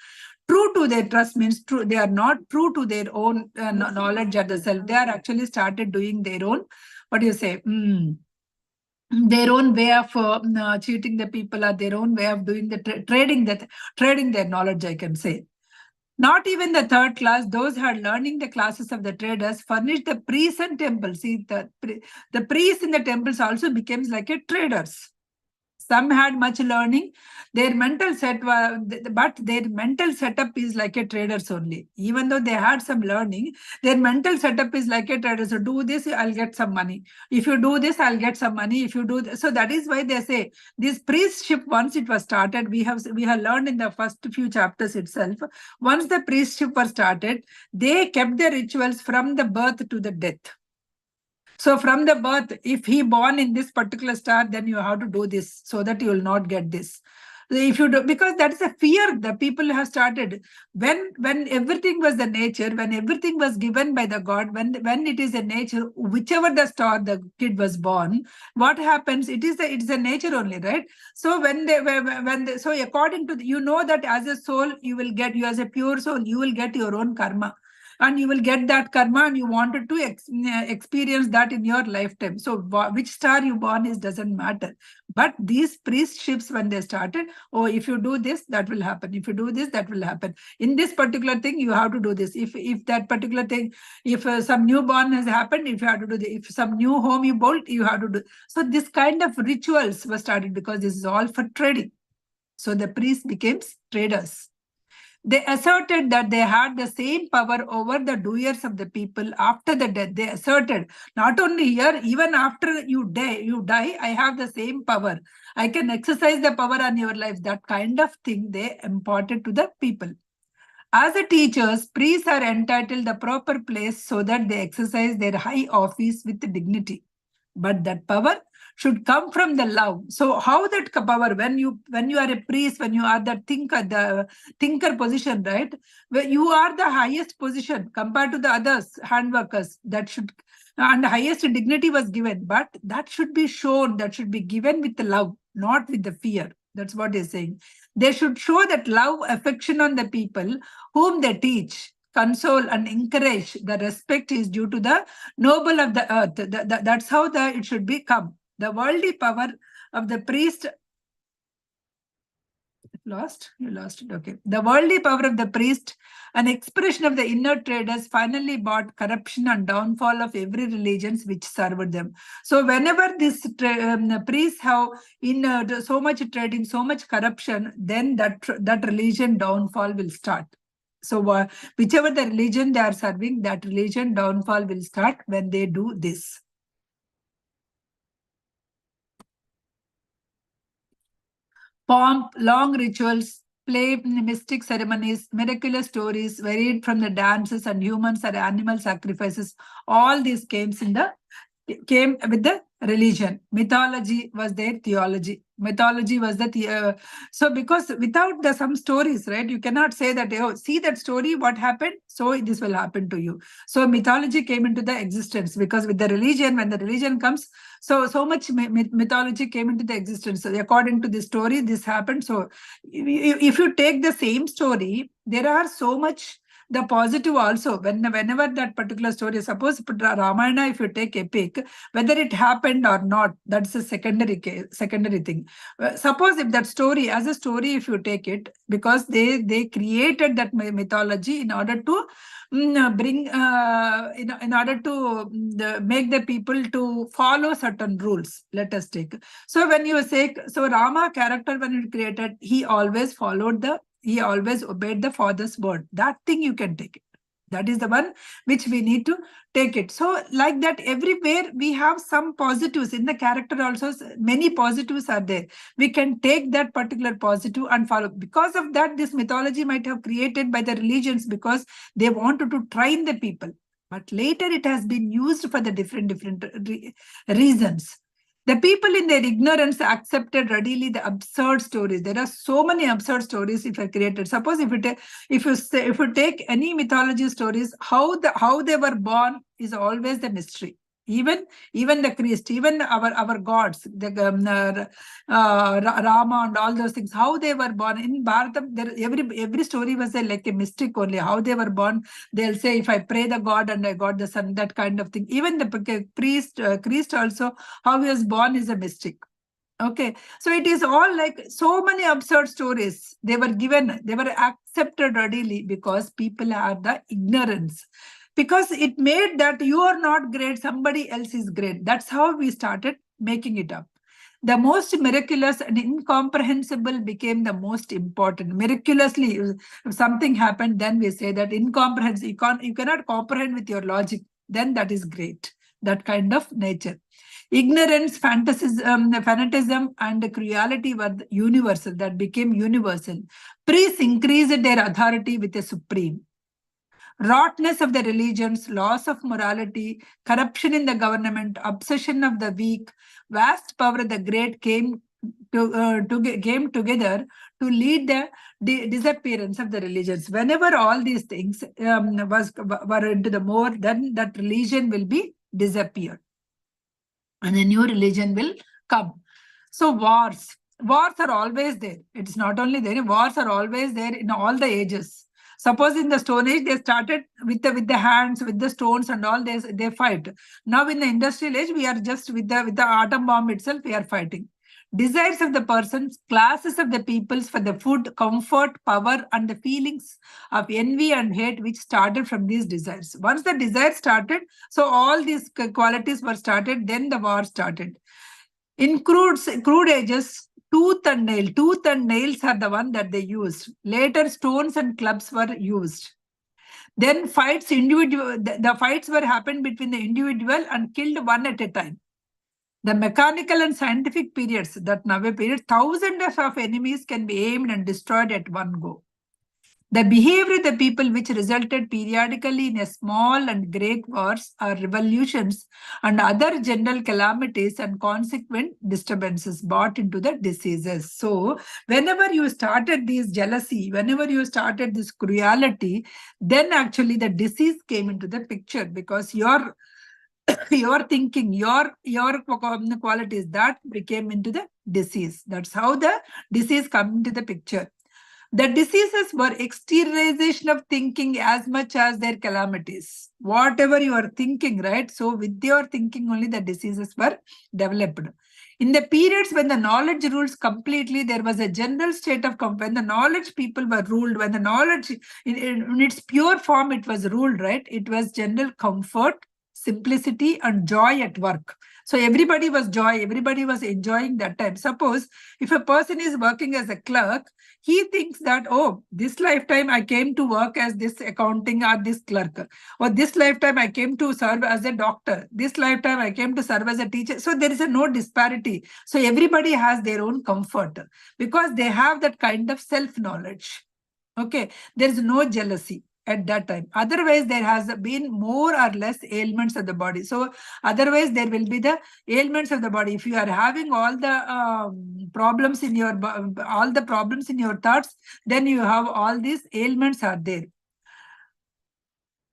true to their trust, means true. They are not true to their own knowledge of the self. They are actually started doing their own, what do you say? Their own way of cheating the people, or their own way of doing the trading their knowledge, I can say. Not even the third class, those who are learning the classes of the traders, furnished the priests and temples. See, the priests in the temples also becomes like a traders. Some had much learning. Their mental but their mental setup is like a traders only. Even though they had some learning, their mental setup is like a trader. So do this, I'll get some money. If you do this, I'll get some money. If you do this. So that is why they say this priestship, once it was started, we have learned in the first few chapters itself. Once the priestship was started, they kept the rituals from the birth to the death. So from the birth, if he born in this particular star, then you have to do this so that you will not get this. If you do, because that is a fear the people have started. When everything was the nature, when everything was given by the God, when it is a nature, whichever the star the kid was born, what happens? It's the nature only, right? So so according to you know that as a soul you as a pure soul you will get your own karma. And you will get that karma, and you wanted to experience that in your lifetime. So which star you born is doesn't matter. But these priestships, when they started, oh, if you do this, that will happen. If you do this, that will happen. In this particular thing, you have to do this. If that particular thing, if some newborn has happened, if you have to do this. If some new home you built, you have to do. So this kind of rituals were started because this is all for trading. So the priests became traders. They asserted that they had the same power over the doers of the people after the death. They asserted, not only here, even after you die, I have the same power. I can exercise the power on your life. That kind of thing they imparted to the people. As a teachers, priests are entitled the proper place so that they exercise their high office with dignity. But that power should come from the love. So how that power, when you are a priest, when you are the thinker position, right? Where you are the highest position compared to the others, hand workers, that should, and the highest dignity was given, but that should be shown, that should be given with the love, not with the fear. That's what they're saying. They should show that love, affection on the people whom they teach, console and encourage. The respect is due to the noble of the earth. That's how it should become. The worldly power of the priest. You lost it. Okay. The worldly power of the priest, an expression of the inner traders, finally brought corruption and downfall of every religions which served them. So whenever this priests have in so much trading, so much corruption, then that religion downfall will start. So whichever the religion they are serving, that religion downfall will start when they do this. Pomp, long rituals, play, mystic ceremonies, miraculous stories, varied from the dances and humans or animal sacrifices. All these came with the religion. Mythology was their theology. Mythology was so because without some stories, right, you cannot say that, oh, see that story, what happened, so this will happen to you. So mythology came into the existence because with the religion, when the religion comes, so much mythology came into the existence. So according to the story, this happened. So if you take the same story, there are so much the positive also. Whenever that particular story, suppose Ramayana, if you take epic, whether it happened or not, that's a secondary thing. Suppose if that story, as a story, if you take it, because they created that mythology in order to bring, in order to make the people to follow certain rules. Let us take. So when you say, so Rama character, when it created, he always obeyed the father's word. That thing you can take it. That is the one which we need to take it. So like that, everywhere we have some positives in the character also. Many positives are there. We can take that particular positive and follow. Because of that, this mythology might have created by the religions because they wanted to train the people. But later it has been used for the different reasons. The people in their ignorance accepted readily the absurd stories. There are so many absurd stories if I created. Suppose if you take any mythology stories, how they were born is always the mystery. Even the Christ, even our gods, the Rama and all those things, how they were born in Bharata, every story was like a mystic only. How they were born, they'll say, if I pray the God and I got the son, that kind of thing. Even the priest also, how he was born is a mystic. Okay, so it is all like so many absurd stories. They were accepted readily because people had the ignorance. Because it made that you are not great, somebody else is great. That's how we started making it up. The most miraculous and incomprehensible became the most important. Miraculously, if something happened, then we say that incomprehensible. You cannot comprehend with your logic. Then that is great. That kind of nature. Ignorance, fanatism, and cruelty were universal. That became universal. Priests increased their authority with a supreme. Rottenness of the religions, loss of morality, corruption in the government, obsession of the weak, vast power of the great came came together to lead the disappearance of the religions. Whenever all these things were into the more, then that religion will be disappear, and a new religion will come. So wars are always there. It's not only there, wars are always there in all the ages. Suppose in the Stone Age, they started with the hands, with the stones and all, they fight. Now in the Industrial Age, we are just with the atom bomb itself, we are fighting. Desires of the persons, classes of the peoples for the food, comfort, power, and the feelings of envy and hate which started from these desires. Once the desire started, so all these qualities were started, then the war started. In crude ages, tooth and nails are the one that they used. Later, stones and clubs were used. Then fights, the fights were happened between the individual and killed one at a time. The mechanical and scientific periods, that Nave period, thousands of enemies can be aimed and destroyed at one go. The behavior of the people which resulted periodically in a small and great wars or revolutions and other general calamities and consequent disturbances brought into the diseases. So whenever you started this jealousy, whenever you started this cruelty, then actually the disease came into the picture, because your thinking, your qualities, that became into the disease. That's how the disease come into the picture. The diseases were exteriorization of thinking as much as their calamities. Whatever you are thinking, right? So with your thinking only the diseases were developed. In the periods when the knowledge rules completely, there was a general state of when the knowledge people were ruled, when the knowledge in its pure form it was ruled, right? It was general comfort, simplicity, and joy at work. So everybody was everybody was enjoying that time. Suppose if a person is working as a clerk, he thinks that, oh, this lifetime I came to work as this accounting or this clerk, or this lifetime I came to serve as a doctor, this lifetime I came to serve as a teacher. So there is no disparity. So everybody has their own comfort because they have that kind of self-knowledge. Okay, there is no jealousy at that time. Otherwise, there has been more or less ailments of the body. So otherwise, there will be the ailments of the body. If you are having all the problems in your thoughts, then you have all these ailments are there.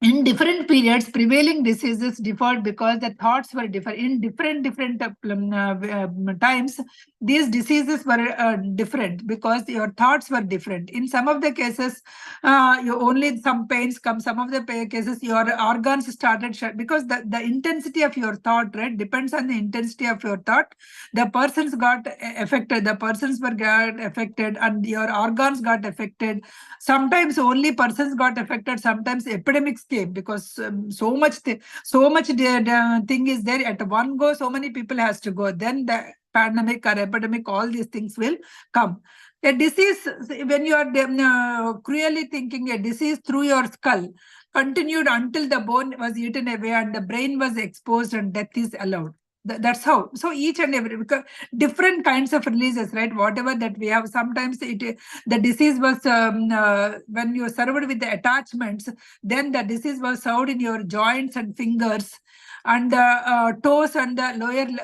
In different periods, prevailing diseases differed because the thoughts were different. In different times, these diseases were different because your thoughts were different. In some of the cases, you only some pains come. Some of the cases, your organs started because the intensity of your thought, right, depends on the intensity of your thought. The persons got affected. The persons were got affected, and your organs got affected. Sometimes only persons got affected. Sometimes epidemics came because so much thing is there at one go. So many people has to go. Then the pandemic or epidemic, all these things will come. A disease, when you are cruelly thinking, a disease through your skull continued until the bone was eaten away and the brain was exposed and death is allowed. That's how. So each and every, because different kinds of releases, right? Whatever that we have, sometimes the disease was when you served with the attachments, then the disease was served in your joints and fingers, and the toes and the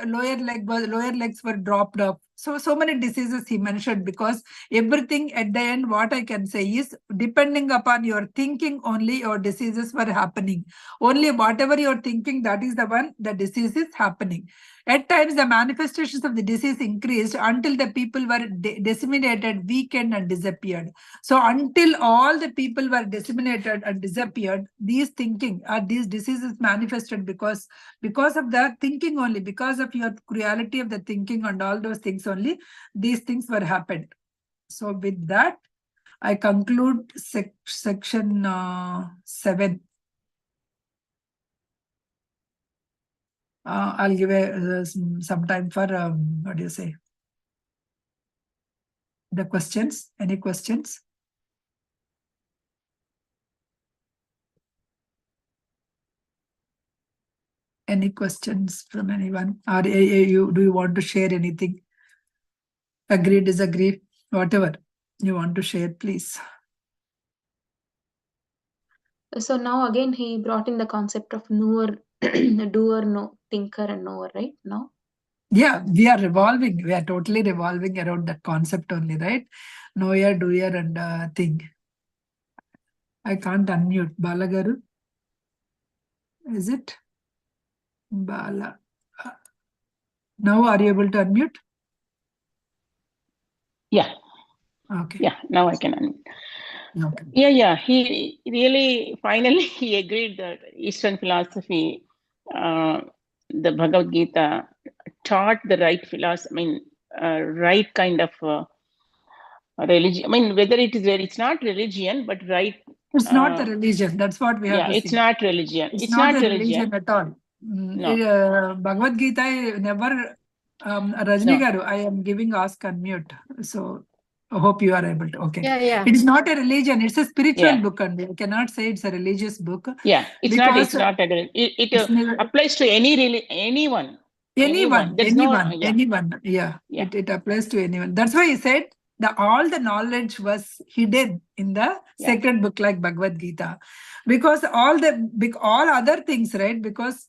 lower legs were dropped off. So many diseases he mentioned, because everything at the end, what I can say is, depending upon your thinking only, your diseases were happening. Only whatever you're thinking, that is the one, the disease is happening. At times, the manifestations of the disease increased until the people were disseminated, weakened, and disappeared. So until all the people were disseminated and disappeared, these thinking or these diseases manifested because of the thinking only, because of your cruelty of the thinking and all those things only, these things were happened. So with that, I conclude section 7. I'll give some time for, what do you say? The questions. Any questions? Any questions from anyone? Or do you want to share anything? Agree, disagree, whatever you want to share, please. So now again he brought in the concept of knower, doer, no, thinker, and knower, right? Now. Yeah, we are revolving. We are totally revolving around that concept only, right? Knower, doer, and thing. I can't unmute. Balagaru. Is it? Bala. Now are you able to unmute? Yeah. Okay. Yeah, now I can unmute. Okay. Yeah. He really, finally, he agreed that Eastern philosophy, the Bhagavad Gita, taught the right philosophy, right kind of religion. I mean, whether it's not religion, but right. It's not the religion. That's what we have to it's see. not religion. It's It's not not the religion. religion at all. No. Bhagavad Gita never. Rajni Garu, I am giving ask unmute. So I hope you are able to. Okay. Yeah. It is not a religion. It's a spiritual Yeah. book, and I cannot say it's a religious book. Yeah, it's because not. It it's never- applies to anyone. There's anyone. Yeah. It applies to anyone. That's why he said all the knowledge was hidden in the sacred book like Bhagavad Gita, because all other things, right? Because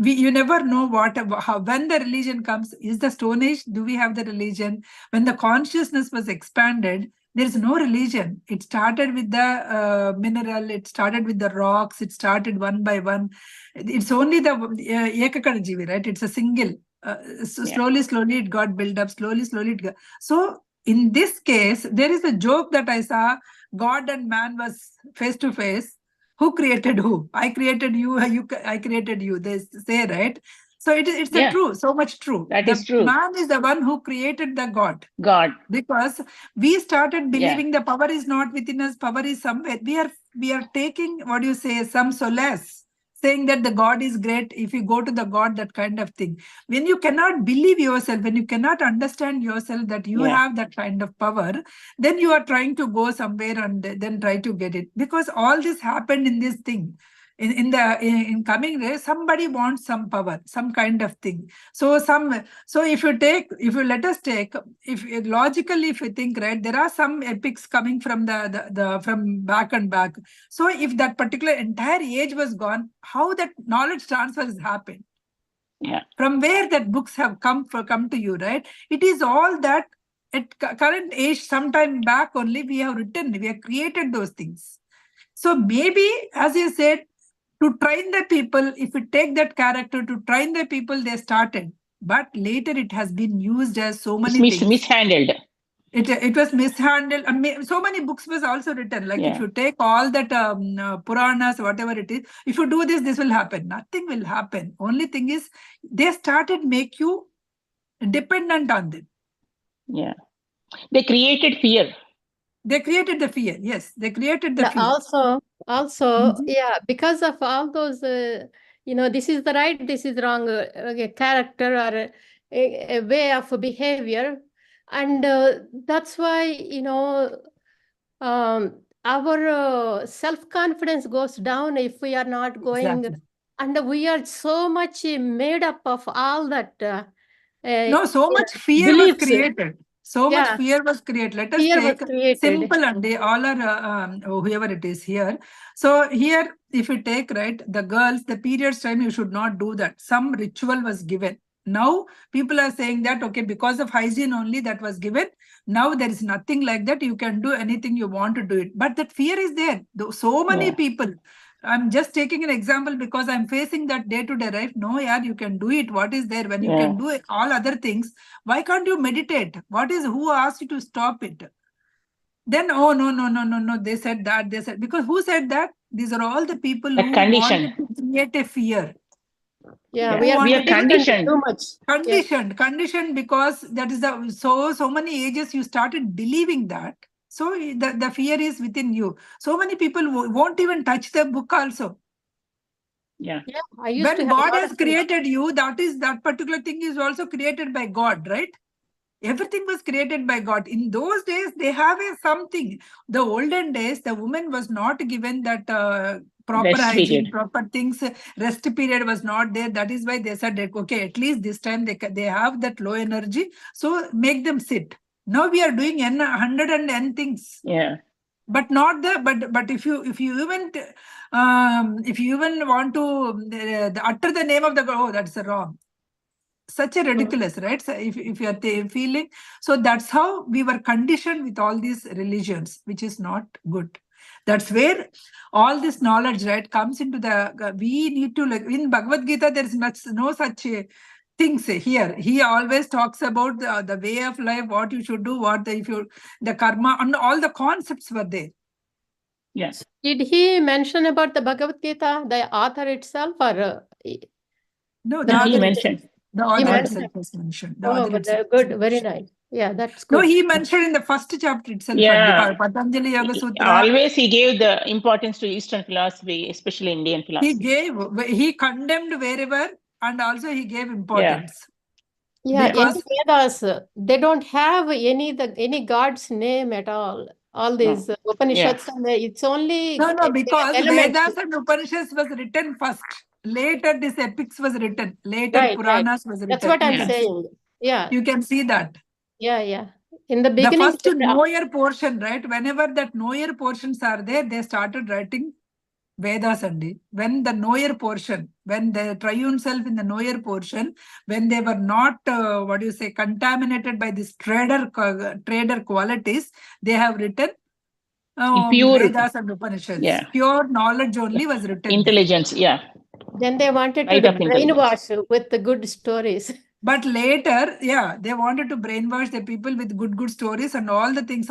you never know when the religion comes. Is the Stone Age? Do we have the religion? When the consciousness was expanded, there is no religion. It started with the mineral. It started with the rocks. It started one by one. It's only the Ekakana, right? It's a single. Slowly it got built up. Slowly it got. So in this case, there is a joke that I saw. God and man was face to face. Who created who? I created you. I created you. They say, right? So it's a true. So much true. That is true. Man is the one who created the God. Because we started believing the power is not within us. Power is somewhere. We are taking, what do you say, some solace, saying that the God is great. If you go to the God, that kind of thing. When you cannot believe yourself, when you cannot understand yourself that you have that kind of power, then you are trying to go somewhere and then try to get it. Because all this happened in this thing. In coming days, somebody wants some power, some kind of thing. So if you let us take, if logically, if you think, right, there are some epics coming from from back and back. So if that particular entire age was gone, how that knowledge transfer has happened? From where that books have come to you, right? It is all that at current age, sometime back only we have created those things. So maybe, as you said, to train the people, if we take that character to train the people, they started. But later it has been used as so many things. Mishandled. It was mishandled. So many books was also written. Like if you take all that Puranas, whatever it is, if you do this, this will happen. Nothing will happen. Only thing is, they started make you dependent on them. Yeah. They created fear. They created the fear. Yes, they created the fear. Also, because of all those, this is the right, this is wrong character or a way of behavior. And that's why, our self-confidence goes down if we are not going. Exactly. And we are so much made up of all that. So much fear was created. So much fear was created. Let us take simple, and they all are whoever it is here. So here, if you take, right, the girls, the periods time, you should not do that. Some ritual was given. Now people are saying that, okay, because of hygiene only that was given. Now there is nothing like that. You can do anything you want to do it. But that fear is there. So many people. I'm just taking an example because I'm facing that day-to-day life. No, you can do it. What is there when you can do it, all other things? Why can't you meditate? Who asked you to stop it? Then, oh, no. They said that. Because who said that? These are all the people who wanted to create a fear. We are conditioned too much. Conditioned because that is so many ages you started believing that. So the fear is within you. So many people won't even touch the book also. When God has created you, that particular thing is also created by God, right? Everything was created by God. In those days, they have something. The olden days, the woman was not given that proper hygiene, proper things. Rest period was not there. That is why they said, okay, at least this time they have that low energy. So make them sit. Now we are doing 100 and n things. But not but if you even want to utter the name of the God, oh, that's wrong. such a ridiculous, right? So if you are feeling, so that's how we were conditioned with all these religions, which is not good. That's where all this knowledge, right, comes into the, we need to, like, in Bhagavad Gita, there is no such things here. He always talks about the way of life, what you should do, the karma, and all the concepts were there. Yes. Did he mention about the Bhagavad Gita, the author itself, or No, The the He other mentioned. the author mentioned- itself was mentioned. The oh, author but itself they're was good, very mentioned. nice. Yeah, that's No, good. he mentioned in the first chapter itself. Yeah. The Patanjali Yoga Sutra. Always he gave the importance to Eastern philosophy, especially Indian philosophy. He condemned wherever, and also he gave importance. Yeah, Because- in the Vedas, they don't have any god's name at all. All these Upanishads, and it's only No, because elements. Vedas and Upanishads was written first. Later, this epics was written. Later, Right, Puranas was written. That's what I'm Yes. saying. Yeah, You can see that. yeah. In the The beginning, first knower portion, right? Whenever that knower portions are there, they started writing Vedas only. When the knower portion, when the triune self in the knower portion, when they were not, contaminated by this trader qualities, they have written Pure- Vedas and Upanishads. Yeah. Pure knowledge only was written. Intelligence, yeah. then they wanted to Light of intelligence. brainwash with the good stories. But later, they wanted to brainwash the people with good stories and all the things,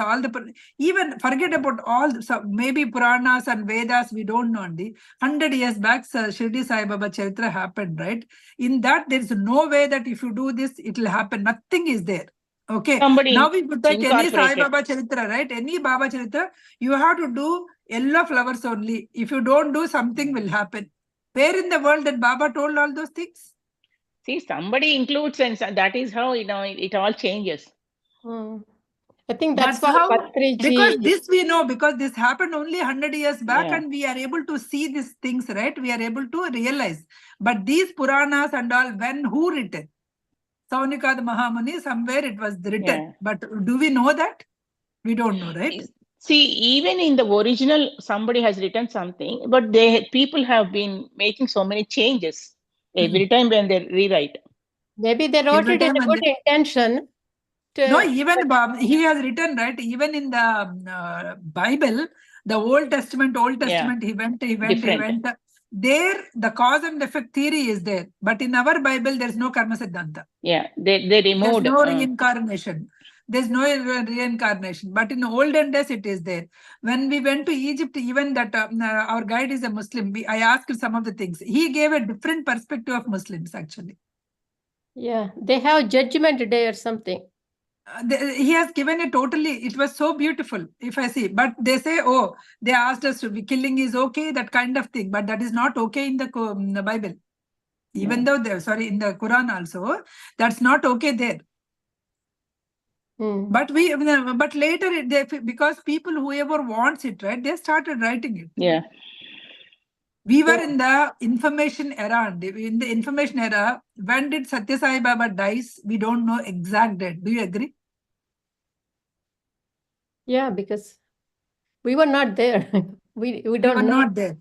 even forget about all, so maybe Puranas and Vedas, we don't know. 100 years back, Shirdi Sai Baba Charitra happened, right? In that, there is no way that if you do this, it will happen. Nothing is there. Okay. Somebody Now, if you take any Sai incorporated. Baba Charitra, right? Any Baba Charitra, you have to do yellow flowers only. If you don't do, something will happen. Where in the world that Baba told all those things? See, somebody includes, and that is how, it all changes. I think that's why how, Patriji. because this we know, because this happened only 100 years back, Yeah. and we are able to see these things, right? We are able to realize. But these Puranas and all, who written? Saunikad Mahamuni, somewhere it was written. Yeah. But do we know that? We don't know, right? See, even in the original, somebody has written something, but people have been making so many changes every time when they rewrite. Maybe they wrote Every it in time a when good intention. No, even he has written, right? Even in the Bible, the Old Testament, he went. Different. There, the cause and effect theory is there. But in our Bible, there's no karma siddhanta. Yeah, they There's removed. no reincarnation. There's no reincarnation. But in olden days, it is there. When we went to Egypt, even that our guide is a Muslim, I asked some of the things. He gave a different perspective of Muslims, actually. Yeah, they have Judgment Day or something. He has given it totally, it was so beautiful, if I see. But they say, they asked us to be killing is okay, that kind of thing. But that is not okay in the Bible. Even though in the Quran also, that's not okay there. But later, because people, whoever wants it, right, they started writing it. Yeah. We were in the information era. In the information era, when did Satya Sai Baba dies? We don't know exact date. Do you agree? Yeah, because we were not there. We don't We were know. not there.